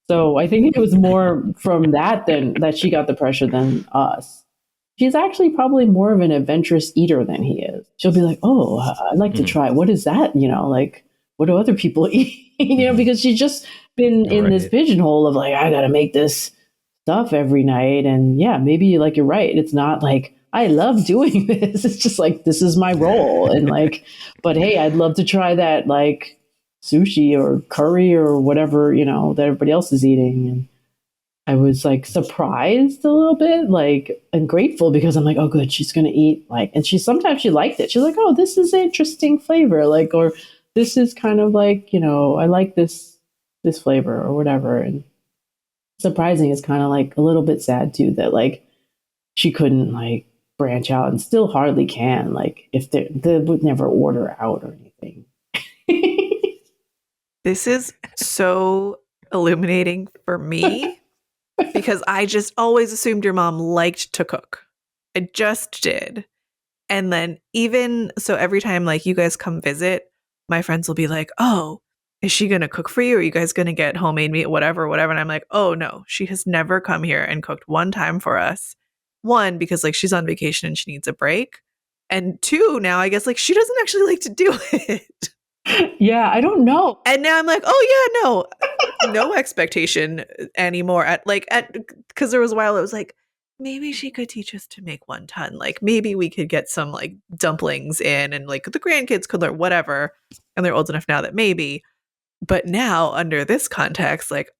[SPEAKER 3] So I think it was more from that than that she got the pressure than us. She's actually probably more of an adventurous eater than he is. She'll be like, oh, I'd like to try. What is that? Like, what do other people eat? Because she's just been in this pigeonhole of like, I got to make this stuff every night. And yeah, maybe like you're right. It's not like, I love doing this. It's just like, this is my role. And like, but hey, I'd love to try that like sushi or curry or whatever, that everybody else is eating. And I was like surprised a little bit, like, and grateful because I'm like, oh, good, she's going to eat like, and sometimes she liked it. She's like, oh, this is an interesting flavor. Like, or this is kind of like, I like this flavor or whatever. And surprising is kind of like a little bit sad too, that like she couldn't like branch out and still hardly can, like if they would never order out or anything.
[SPEAKER 1] This is so illuminating for me because I just always assumed your mom liked to cook. I just did. And then even so, every time like you guys come visit, my friends will be like, oh, is she going to cook for you? Are you guys going to get homemade meat, whatever. And I'm like, oh no, she has never come here and cooked one time for us. 1, because like she's on vacation and she needs a break. And 2, now I guess like she doesn't actually like to do it.
[SPEAKER 3] Yeah, I don't know.
[SPEAKER 1] And now I'm like, oh yeah, no expectation anymore. Because there was a while it was like, maybe she could teach us to make wonton. Like maybe we could get some like dumplings in and like the grandkids could learn whatever. And they're old enough now that maybe. But now under this context, like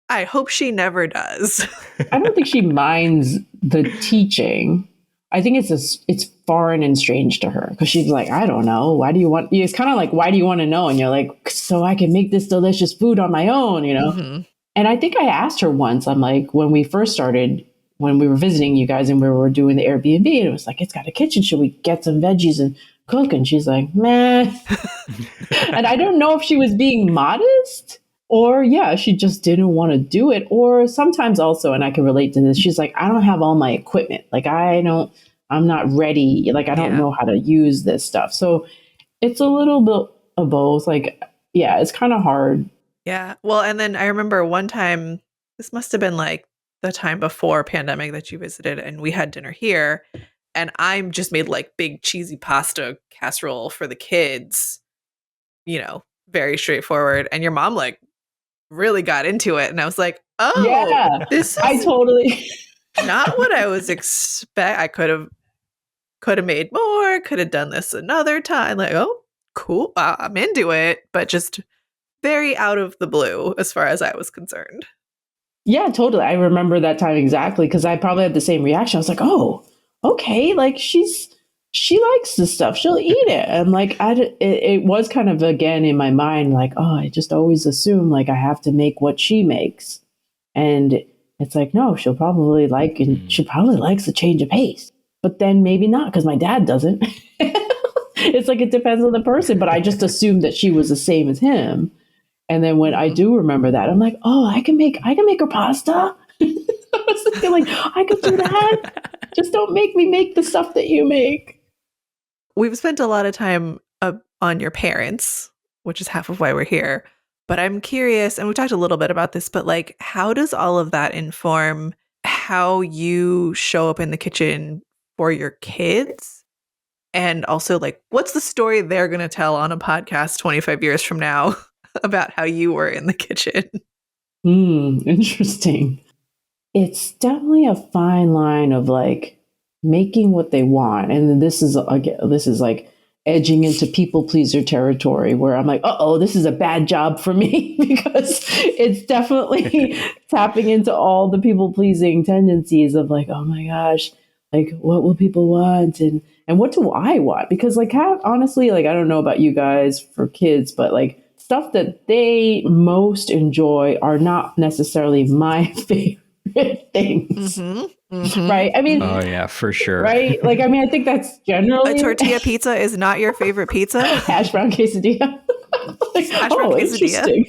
[SPEAKER 1] I hope she never does.
[SPEAKER 3] I don't think she minds the teaching. I think it's foreign and strange to her because she's like, I don't know. Why do you want? It's kind of like, why do you want to know? And you're like, so I can make this delicious food on my own, Mm-hmm. And I think I asked her once. I'm like, when we first started, when we were visiting you guys and we were doing the Airbnb, and it was like, it's got a kitchen. Should we get some veggies and cook? And she's like, meh. And I don't know if she was being modest Or yeah, she just didn't want to do it. Or sometimes also, and I can relate to this, she's like, I don't have all my equipment. Like I'm not ready. Like I don't
[SPEAKER 1] Yeah.
[SPEAKER 3] know how to use this stuff. So it's a little bit of both. Like, yeah, it's kind of hard.
[SPEAKER 1] Yeah. Well, and then I remember one time, this must have been like the time before pandemic that you visited, and we had dinner here, and I just made like big cheesy pasta casserole for the kids, very straightforward. And your mom like really got into it, and I was like, oh,
[SPEAKER 3] Yeah,
[SPEAKER 1] this
[SPEAKER 3] I
[SPEAKER 1] is
[SPEAKER 3] totally.
[SPEAKER 1] not what I was I could have made more, could have done this another time. Like, oh, cool, I'm into it, but just very out of the blue as far as I was concerned.
[SPEAKER 3] Yeah, totally. I remember that time exactly because I probably had the same reaction. I was like, "Oh, okay, like she likes this stuff. She'll eat it." And like it was kind of again in my mind like, "Oh, I just always assume like I have to make what she makes." And it's like, "No, she'll probably like and she probably likes the change of pace." But then maybe not because my dad doesn't. It's like it depends on the person, but I just assumed that she was the same as him. And then when I do remember that, I'm like, oh, I can make her pasta. I was thinking like, I could do that. Just don't make me make the stuff that you make.
[SPEAKER 1] We've spent a lot of time on your parents, which is half of why we're here. But I'm curious, and we talked a little bit about this, but like, how does all of that inform how you show up in the kitchen for your kids? And also, like, what's the story they're going to tell on a podcast 25 years from now about how you were in the kitchen?
[SPEAKER 3] Interesting. It's definitely a fine line of like making what they want. And then this is like edging into people pleaser territory where I'm like, oh, this is a bad job for me because it's definitely tapping into all the people pleasing tendencies of like, oh my gosh, like what will people want and what do I want? Because like honestly, like I don't know about you guys for kids, but like stuff that they most enjoy are not necessarily my favorite things. Right? I mean,
[SPEAKER 4] oh yeah, for sure.
[SPEAKER 3] Right? Like, I mean, I think that's generally
[SPEAKER 1] a tortilla pizza is not your favorite pizza.
[SPEAKER 3] Hash brown quesadilla. Like,
[SPEAKER 1] Hash brown quesadilla.
[SPEAKER 3] interesting.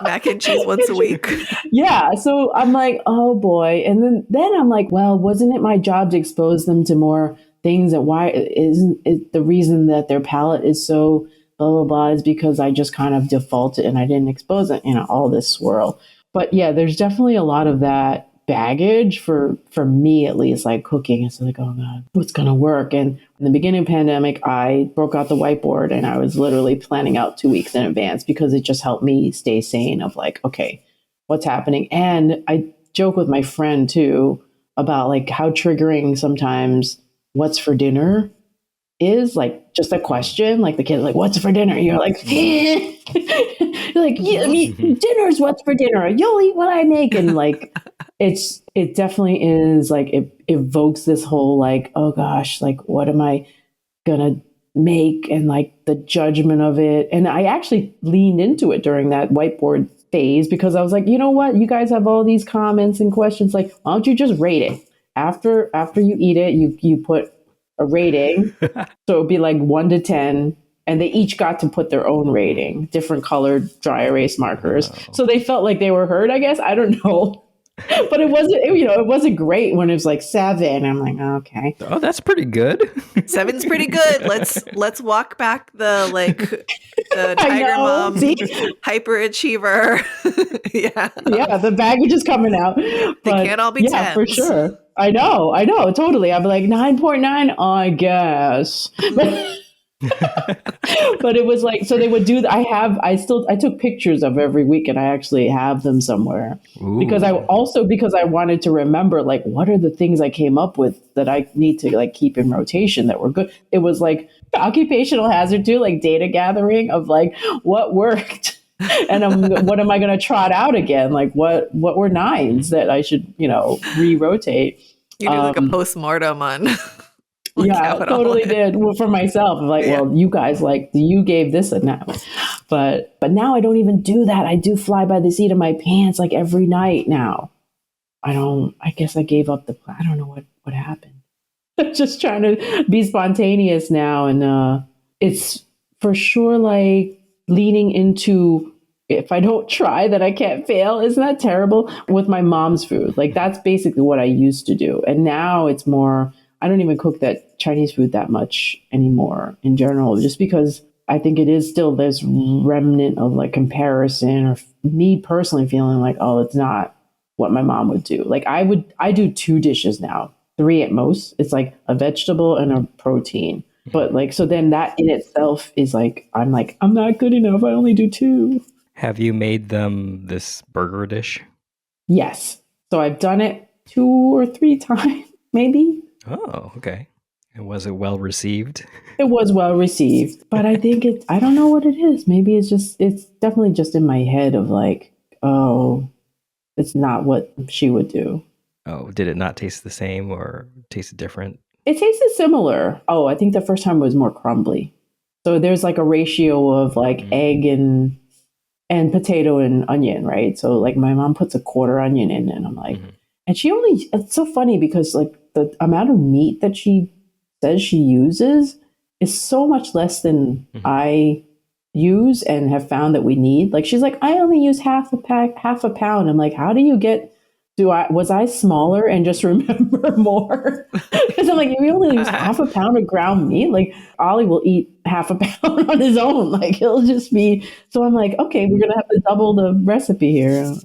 [SPEAKER 1] Mac and cheese once a week.
[SPEAKER 3] Yeah. So I'm like, oh boy. And then I'm like, well, wasn't it my job to expose them to more things? And why isn't it the reason that their palate is so blah, blah, blah is because I just kind of defaulted and I didn't expose it, all this swirl. But yeah, there's definitely a lot of that baggage for me at least, like cooking. It's like, oh God, what's gonna work? And in the beginning of the pandemic, I broke out the whiteboard and I was literally planning out 2 weeks in advance because it just helped me stay sane of like, okay, what's happening? And I joke with my friend too about like how triggering sometimes what's for dinner is, like just a question, like the kid like, what's for dinner? You're like, you're like, yeah, I mean, dinner's what's for dinner. You'll eat what I make. And like, it definitely is like, it evokes this whole like, oh gosh, like what am I gonna make? And like the judgment of it. And I actually leaned into it during that whiteboard phase because I was like, you know what? You guys have all these comments and questions. Like, why don't you just rate it? After you eat it, you put a rating. So it would be like 1 to 10. And they each got to put their own rating, different colored dry erase markers. Wow. So they felt like they were heard, I guess. I don't know. But it wasn't great when it was like 7. I'm like, oh, okay.
[SPEAKER 4] Oh, that's pretty good.
[SPEAKER 1] 7's pretty good. Let's walk back the tiger mom hyperachiever.
[SPEAKER 3] Yeah, the baggage is coming out. But
[SPEAKER 1] they can't all be 10s.
[SPEAKER 3] Yeah, for sure. I know, totally. I'm like 9.9, I guess. But it was like, so they would do, I took pictures of every week and I actually have them somewhere. Ooh. Because I wanted to remember, like, what are the things I came up with that I need to like keep in rotation that were good. It was like occupational hazard too, like data gathering of like what worked and what am I going to trot out again? Like what were 9s that I should, re-rotate.
[SPEAKER 1] You do like a postmortem on...
[SPEAKER 3] Yeah, I totally did. Well, for myself, I'm like, well, you guys, like, you gave this and that. But now I don't even do that. I do fly by the seat of my pants like every night now. I guess I gave up I don't know what happened. I'm just trying to be spontaneous now. And it's for sure like leaning into if I don't try, then I can't fail. Isn't that terrible? With my mom's food, like that's basically what I used to do. And now it's more, I don't even cook that Chinese food that much anymore in general, just because I think it is still this remnant of like comparison or me personally feeling like, oh, it's not what my mom would do. Like I do 2 dishes now, 3 at most. It's like a vegetable and a protein. But like, so then that in itself is like, I'm not good enough. I only do 2.
[SPEAKER 4] Have you made them this burger dish?
[SPEAKER 3] Yes. So I've done it 2 or 3 times, maybe.
[SPEAKER 4] Oh, okay. And was it well received?
[SPEAKER 3] It was well received, but I think I don't know what it is. Maybe it's definitely just in my head of like, oh, it's not what she would do.
[SPEAKER 4] Oh, did it not taste the same or taste different?
[SPEAKER 3] It tasted similar. Oh, I think the first time was more crumbly. So there's like a ratio of like egg and potato and onion, right? So like my mom puts a quarter onion in and I'm like, and it's so funny because like the amount of meat that she says she uses is so much less than I use and have found that we need. Like she's like, I only use half a pound. I'm like, how do you get, was I smaller and just remember more? Because I'm like, we only use half a pound of ground meat. Like Ollie will eat half a pound on his own. Like he'll just be, so I'm like, okay, we're going to have to double the recipe here.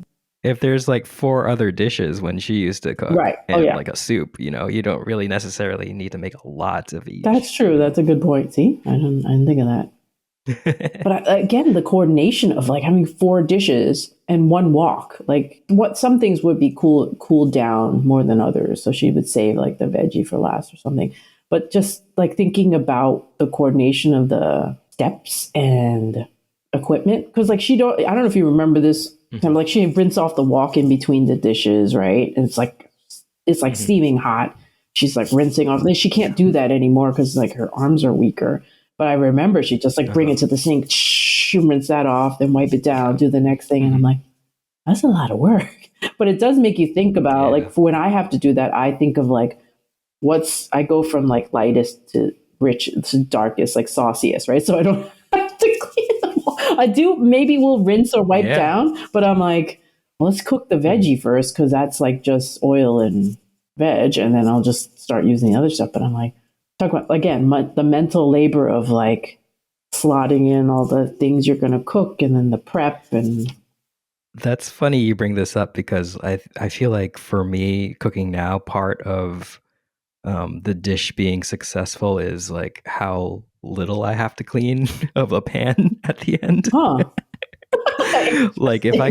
[SPEAKER 4] If there's like 4 other dishes when she used to cook,
[SPEAKER 3] right?
[SPEAKER 4] And like a soup, you don't really necessarily need to make a lot of each.
[SPEAKER 3] That's true. That's a good point. See, I didn't think of that. But again, the coordination of like having 4 dishes and 1 wok, like what some things would be cooled down more than others. So she would save like the veggie for last or something. But just like thinking about the coordination of the steps and equipment, because like I don't know if you remember this. Like she rinse off the wok in between the dishes, right? And it's like steaming hot. She's like rinsing off. She can't do that anymore because like her arms are weaker. But I remember she'd just like bring it to the sink, rinse that off, then wipe it down, do the next thing. And I'm like, that's a lot of work. But it does make you think about like for when I have to do that, I think of like I go from like lightest to rich to darkest, like sauciest, right? So I don't have to clean them all. I do, maybe we'll rinse or wipe down, but I'm like, well, let's cook the veggie first because that's like just oil and veg. And then I'll just start using the other stuff. But I'm like, talk about, again, the mental labor of like slotting in all the things you're going to cook and then the prep. And
[SPEAKER 4] that's funny you bring this up because I feel like for me cooking now, part of the dish being successful is like how little I have to clean of a pan at the end. Like if I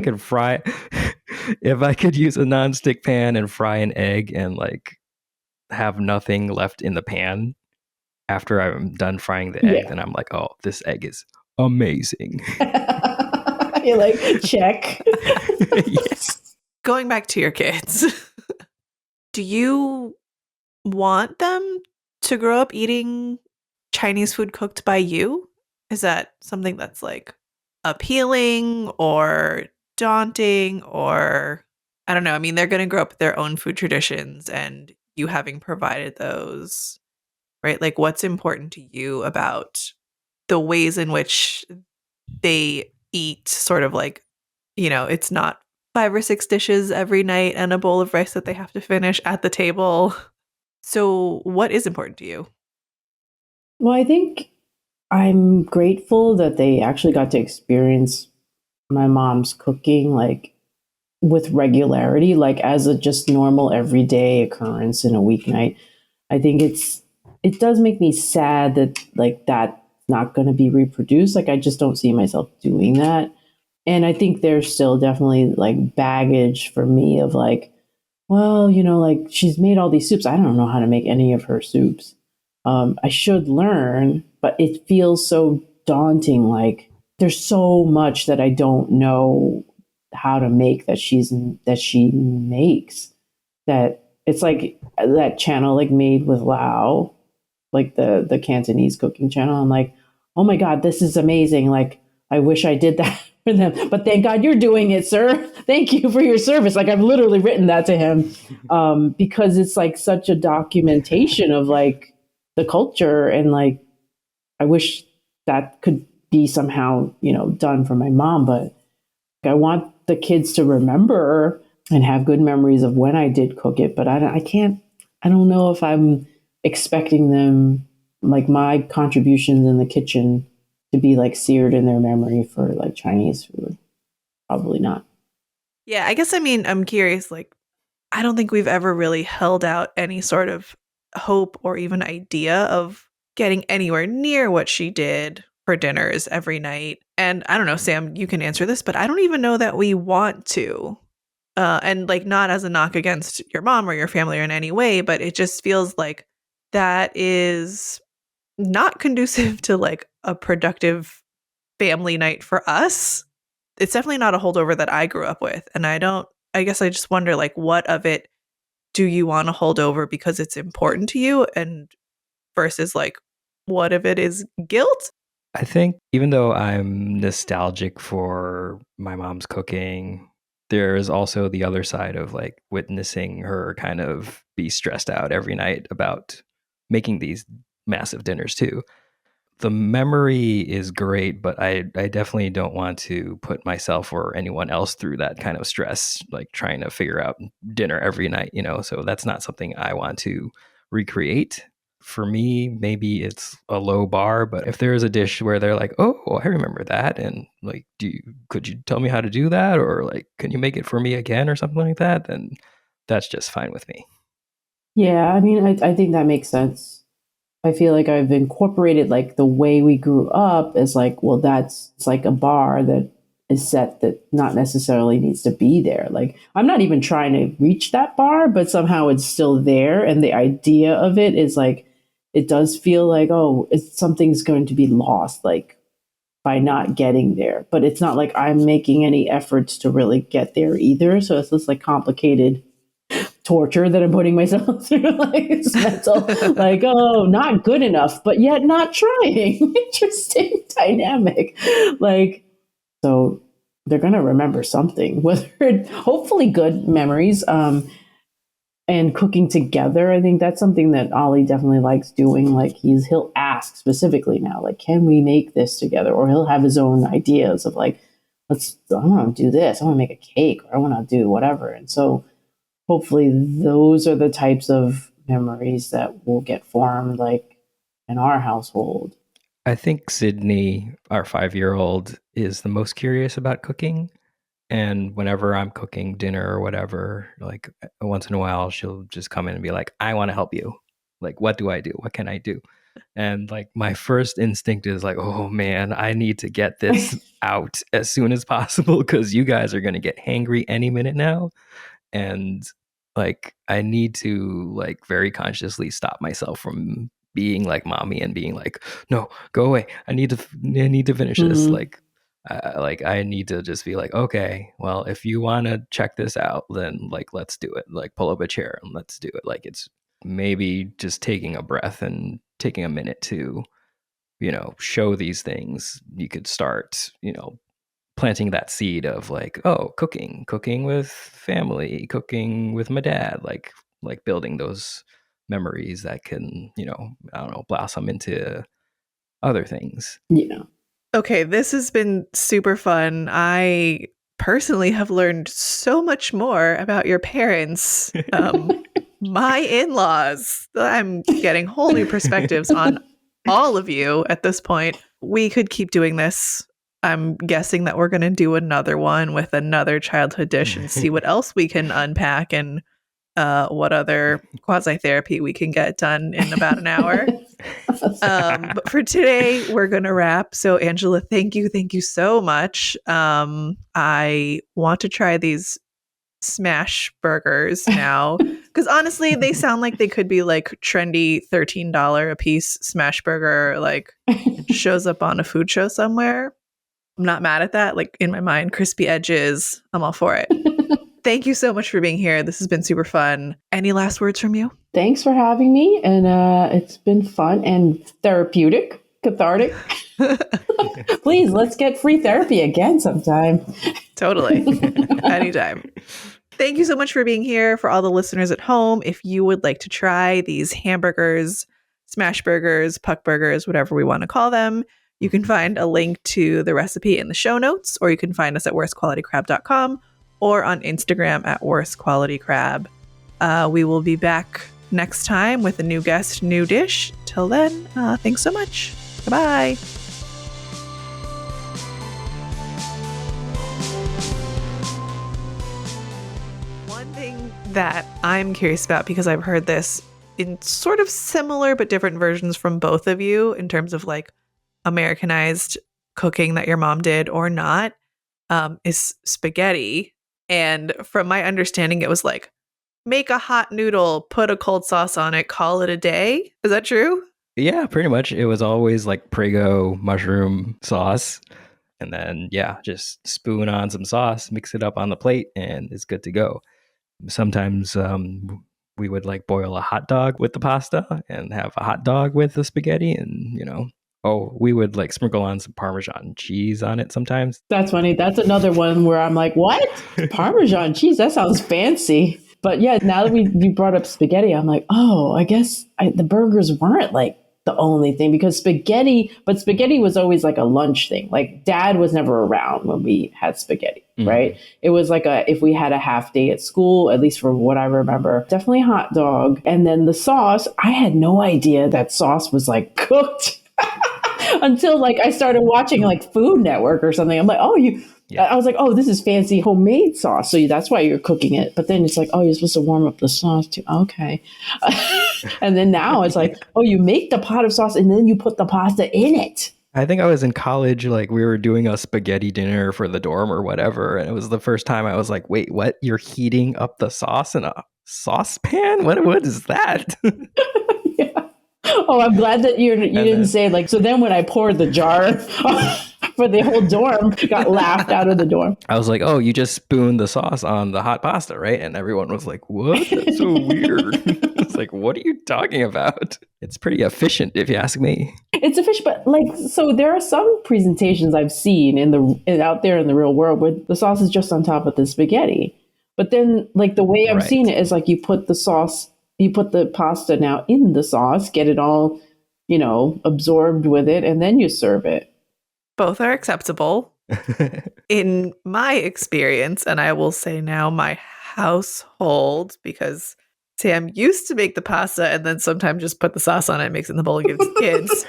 [SPEAKER 4] could use a nonstick pan and fry an egg and like have nothing left in the pan after I'm done frying the egg, then I'm like, oh, this egg is amazing.
[SPEAKER 3] You're like, check.
[SPEAKER 4] Yes.
[SPEAKER 1] Going back to your kids, do you want them to grow up eating Chinese food cooked by you? Is that something that's like appealing or daunting, or I don't know. I mean, they're going to grow up with their own food traditions and you having provided those, right? Like what's important to you about the ways in which they eat, sort of like, it's not 5 or 6 dishes every night and a bowl of rice that they have to finish at the table. So what is important to you?
[SPEAKER 3] Well, I think I'm grateful that they actually got to experience my mom's cooking like with regularity, like as a just normal everyday occurrence in a weeknight. I think it does make me sad that like that's not going to be reproduced. Like I just don't see myself doing that. And I think there's still definitely like baggage for me of like, well, like she's made all these soups. I don't know how to make any of her soups. I should learn, but it feels so daunting. Like there's so much that I don't know how to make that she makes, that it's like that channel like Made with Lao, like the Cantonese cooking channel. I'm like, oh my God, this is amazing. Like I wish I did that for them, but thank God you're doing it, sir. Thank you for your service. Like I've literally written that to him because it's like such a documentation of like the culture, and like I wish that could be somehow done for my mom, but I want the kids to remember and have good memories of when I did cook it, but I don't know if I'm expecting them, like my contributions in the kitchen, to be like seared in their memory for like Chinese food. Probably not.
[SPEAKER 1] Yeah, I guess I'm curious, like, I don't think we've ever really held out any sort of hope or even idea of getting anywhere near what she did for dinners every night. And I don't know, Sam, you can answer this, but I don't even know that we want to. And like, not as a knock against your mom or your family or in any way, but it just feels like that is not conducive to like a productive family night for us. It's definitely not a holdover that I grew up with. And I guess I just wonder, like, what of it do you want to hold over because it's important to you, and versus like, what of it is guilt?
[SPEAKER 4] I think even though I'm nostalgic for my mom's cooking, there is also the other side of like witnessing her kind of be stressed out every night about making these massive dinners too. The memory is great, but I definitely don't want to put myself or anyone else through that kind of stress, like trying to figure out dinner every night, you know? So that's not something I want to recreate. For me, maybe it's a low bar, but if there is a dish where they're like, "Oh, I remember that," and like, could you tell me how to do that, or like, can you make it for me again, or something like that? Then that's just fine with me.
[SPEAKER 3] Yeah, I mean, I think that makes sense. I feel like I've incorporated like the way we grew up as like, well, it's like a bar that is set that not necessarily needs to be there. Like, I'm not even trying to reach that bar, but somehow it's still there. And the idea of it is like, it does feel like, oh, something's going to be lost, like by not getting there. But it's not like I'm making any efforts to really get there either. So it's this like complicated torture that I'm putting myself through, like it's mental, like, oh, not good enough, but yet not trying. Interesting dynamic. Like, so they're gonna remember something, whether hopefully good memories. And cooking together, I think that's something that Ollie definitely likes doing. Like he'll ask specifically now, like, can we make this together? Or he'll have his own ideas of like, I want to do this, I want to make a cake, or I want to do whatever. And so hopefully those are the types of memories that will get formed like in our household.
[SPEAKER 4] I think Sydney, our 5-year-old, is the most curious about cooking. And whenever I'm cooking dinner or whatever, like once in a while, she'll just come in and be like, I want to help you. Like, what do I do? What can I do? And like my first instinct is like, oh man, I need to get this out as soon as possible because you guys are going to get hangry any minute now. And like, I need to like very consciously stop myself from being like mommy and being like, no, go away. I need to finish this. Like I need to just be like, okay, well, if you want to check this out, then like, let's do it. Like pull up a chair and let's do it. Like it's maybe just taking a breath and taking a minute to, show these things. You could start, planting that seed of like, oh, cooking with family, cooking with my dad, like building those memories that can, I don't know, blossom into other things.
[SPEAKER 3] Yeah.
[SPEAKER 1] Okay, this has been super fun. I personally have learned so much more about your parents, my in-laws. I'm getting whole new perspectives on all of you at this point. We could keep doing this. I'm guessing that we're going to do another one with another childhood dish and see what else we can unpack and what other quasi-therapy we can get done in about an hour. But for today, we're going to wrap. So, Angela, thank you so much. I want to try these smash burgers now because honestly, they sound like they could be like trendy $13 a piece smash burger, like it shows up on a food show somewhere. I'm not mad at that. Like in my mind, crispy edges, I'm all for it. Thank you so much for being here. This has been super fun. Any last words from you?
[SPEAKER 3] Thanks for having me. And it's been fun and therapeutic, cathartic. Please, let's get free therapy again sometime.
[SPEAKER 1] Totally. Anytime. Thank you so much for being here. For all the listeners at home, if you would like to try these hamburgers, smash burgers, puck burgers, whatever we want to call them, You can find a link to the recipe in the show notes, or you can find us at worstqualitycrab.com or on Instagram at worstqualitycrab. We will be back next time with a new guest, new dish. Till then, thanks so much. Goodbye. One thing that I'm curious about, because I've heard this in sort of similar but different versions from both of you in terms of like Americanized cooking that your mom did or not, is spaghetti. And from my understanding, it was like, make a hot noodle, put a cold sauce on it, call it a day. Is that true?
[SPEAKER 4] Yeah, pretty much. It was always like Prego mushroom sauce. And then, yeah, just spoon on some sauce, mix it up on the plate, and it's good to go. Sometimes we would like boil a hot dog with the pasta and have a hot dog with the spaghetti. And, we would like sprinkle on some Parmesan cheese on it sometimes.
[SPEAKER 3] That's funny. That's another one where I'm like, what? Parmesan cheese? That sounds fancy. But yeah, now that you brought up spaghetti, I'm like, oh, I guess the burgers weren't like the only thing, because spaghetti was always like a lunch thing. Like dad was never around when we had spaghetti, right? It was like if we had a half day at school, at least from what I remember, definitely a hot dog. And then the sauce, I had no idea that sauce was like cooked until like I started watching like Food Network or something. I'm like, I was like, oh, this is fancy homemade sauce. So that's why you're cooking it. But then it's like, oh, you're supposed to warm up the sauce too. Okay. And then now it's like, oh, you make the pot of sauce and then you put the pasta in it.
[SPEAKER 4] I think I was in college, like we were doing a spaghetti dinner for the dorm or whatever. And it was the first time I was like, wait, what? You're heating up the sauce in a saucepan? What is that?
[SPEAKER 3] Yeah. Oh, I'm glad that you didn't say like, so then when I poured the jar for the whole dorm, got laughed out of the dorm.
[SPEAKER 4] I was like, oh, you just spooned the sauce on the hot pasta, right? And everyone was like, what? That's so weird. It's like, what are you talking about? It's pretty efficient, if you ask me.
[SPEAKER 3] It's efficient, but like, so there are some presentations I've seen out there in the real world where the sauce is just on top of the spaghetti. But then like the way I'm seeing it is like you put the pasta now in the sauce, get it all, absorbed with it, and then you serve it.
[SPEAKER 1] Both are acceptable. In my experience, and I will say now my household, because Sam used to make the pasta and then sometimes just put the sauce on it, mix it in the bowl and give it to kids.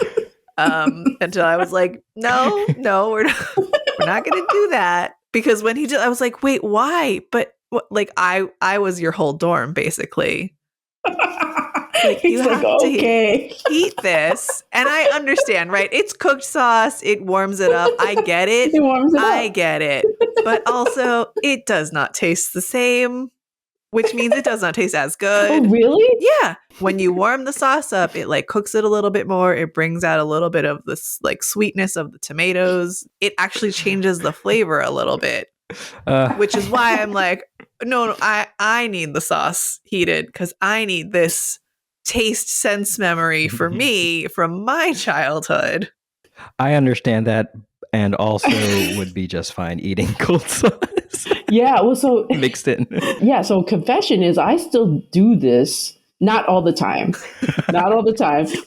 [SPEAKER 1] Until I was like, no, we're not going to do that. Because when he did, I was like, wait, why? But like I was your whole dorm, basically. Like, you have to heat this. And I understand, right? It's cooked sauce. It warms it up. I get it. I get it. But also, it does not taste the same, which means it does not taste as good.
[SPEAKER 3] Oh, really?
[SPEAKER 1] Yeah. When you warm the sauce up, it like cooks it a little bit more. It brings out a little bit of this like sweetness of the tomatoes. It actually changes the flavor a little bit, which is why I'm like, no, I need the sauce heated because I need this taste sense memory for me from my childhood.
[SPEAKER 4] I understand that, and also would be just fine eating cold sauce.
[SPEAKER 3] Yeah, well, so
[SPEAKER 4] mixed in.
[SPEAKER 3] Yeah, so confession is I still do this, not all the time,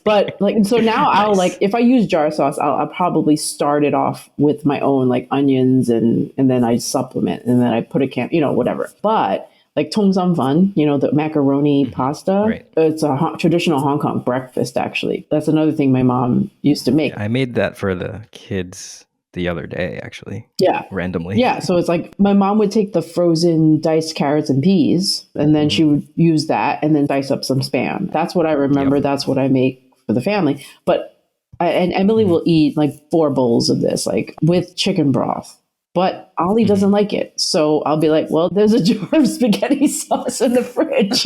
[SPEAKER 3] but like, so now I'll like, if I use jar sauce, I'll probably start it off with my own like onions and then I supplement and then I put whatever. But like Tong Sam Fan, the macaroni pasta.
[SPEAKER 4] Right.
[SPEAKER 3] It's a traditional Hong Kong breakfast, actually. That's another thing my mom used to make.
[SPEAKER 4] I made that for the kids the other day, actually.
[SPEAKER 3] Yeah.
[SPEAKER 4] Randomly.
[SPEAKER 3] Yeah. So it's like my mom would take the frozen diced carrots and peas, and then she would use that and then dice up some Spam. That's what I remember. Yep. That's what I make for the family. But and Emily will eat like 4 bowls of this, like with chicken broth. But Ollie doesn't like it. So I'll be like, well, there's a jar of spaghetti sauce in the fridge.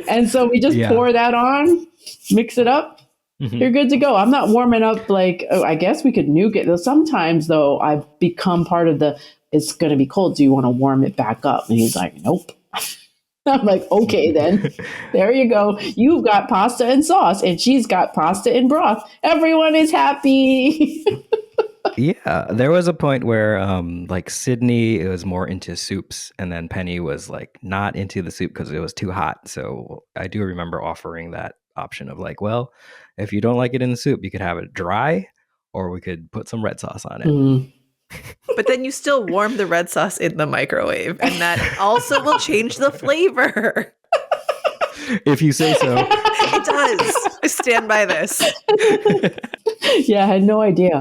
[SPEAKER 3] And so we just pour that on, mix it up. You're good to go. I'm not warming up like, I guess we could nuke it. Sometimes, though, I've become part of it's going to be cold. Do you want to warm it back up? And he's like, nope. I'm like, okay, then. There you go. You've got pasta and sauce, and she's got pasta and broth. Everyone is happy.
[SPEAKER 4] Yeah, there was a point where like Sydney was more into soups, and then Penny was like not into the soup because it was too hot. So I do remember offering that option of like, well, if you don't like it in the soup, you could have it dry, or we could put some red sauce on it.
[SPEAKER 3] Mm.
[SPEAKER 1] But then you still warm the red sauce in the microwave, and that also will change the flavor.
[SPEAKER 4] If you say so.
[SPEAKER 1] It does. I stand by this.
[SPEAKER 3] Yeah, I had no idea.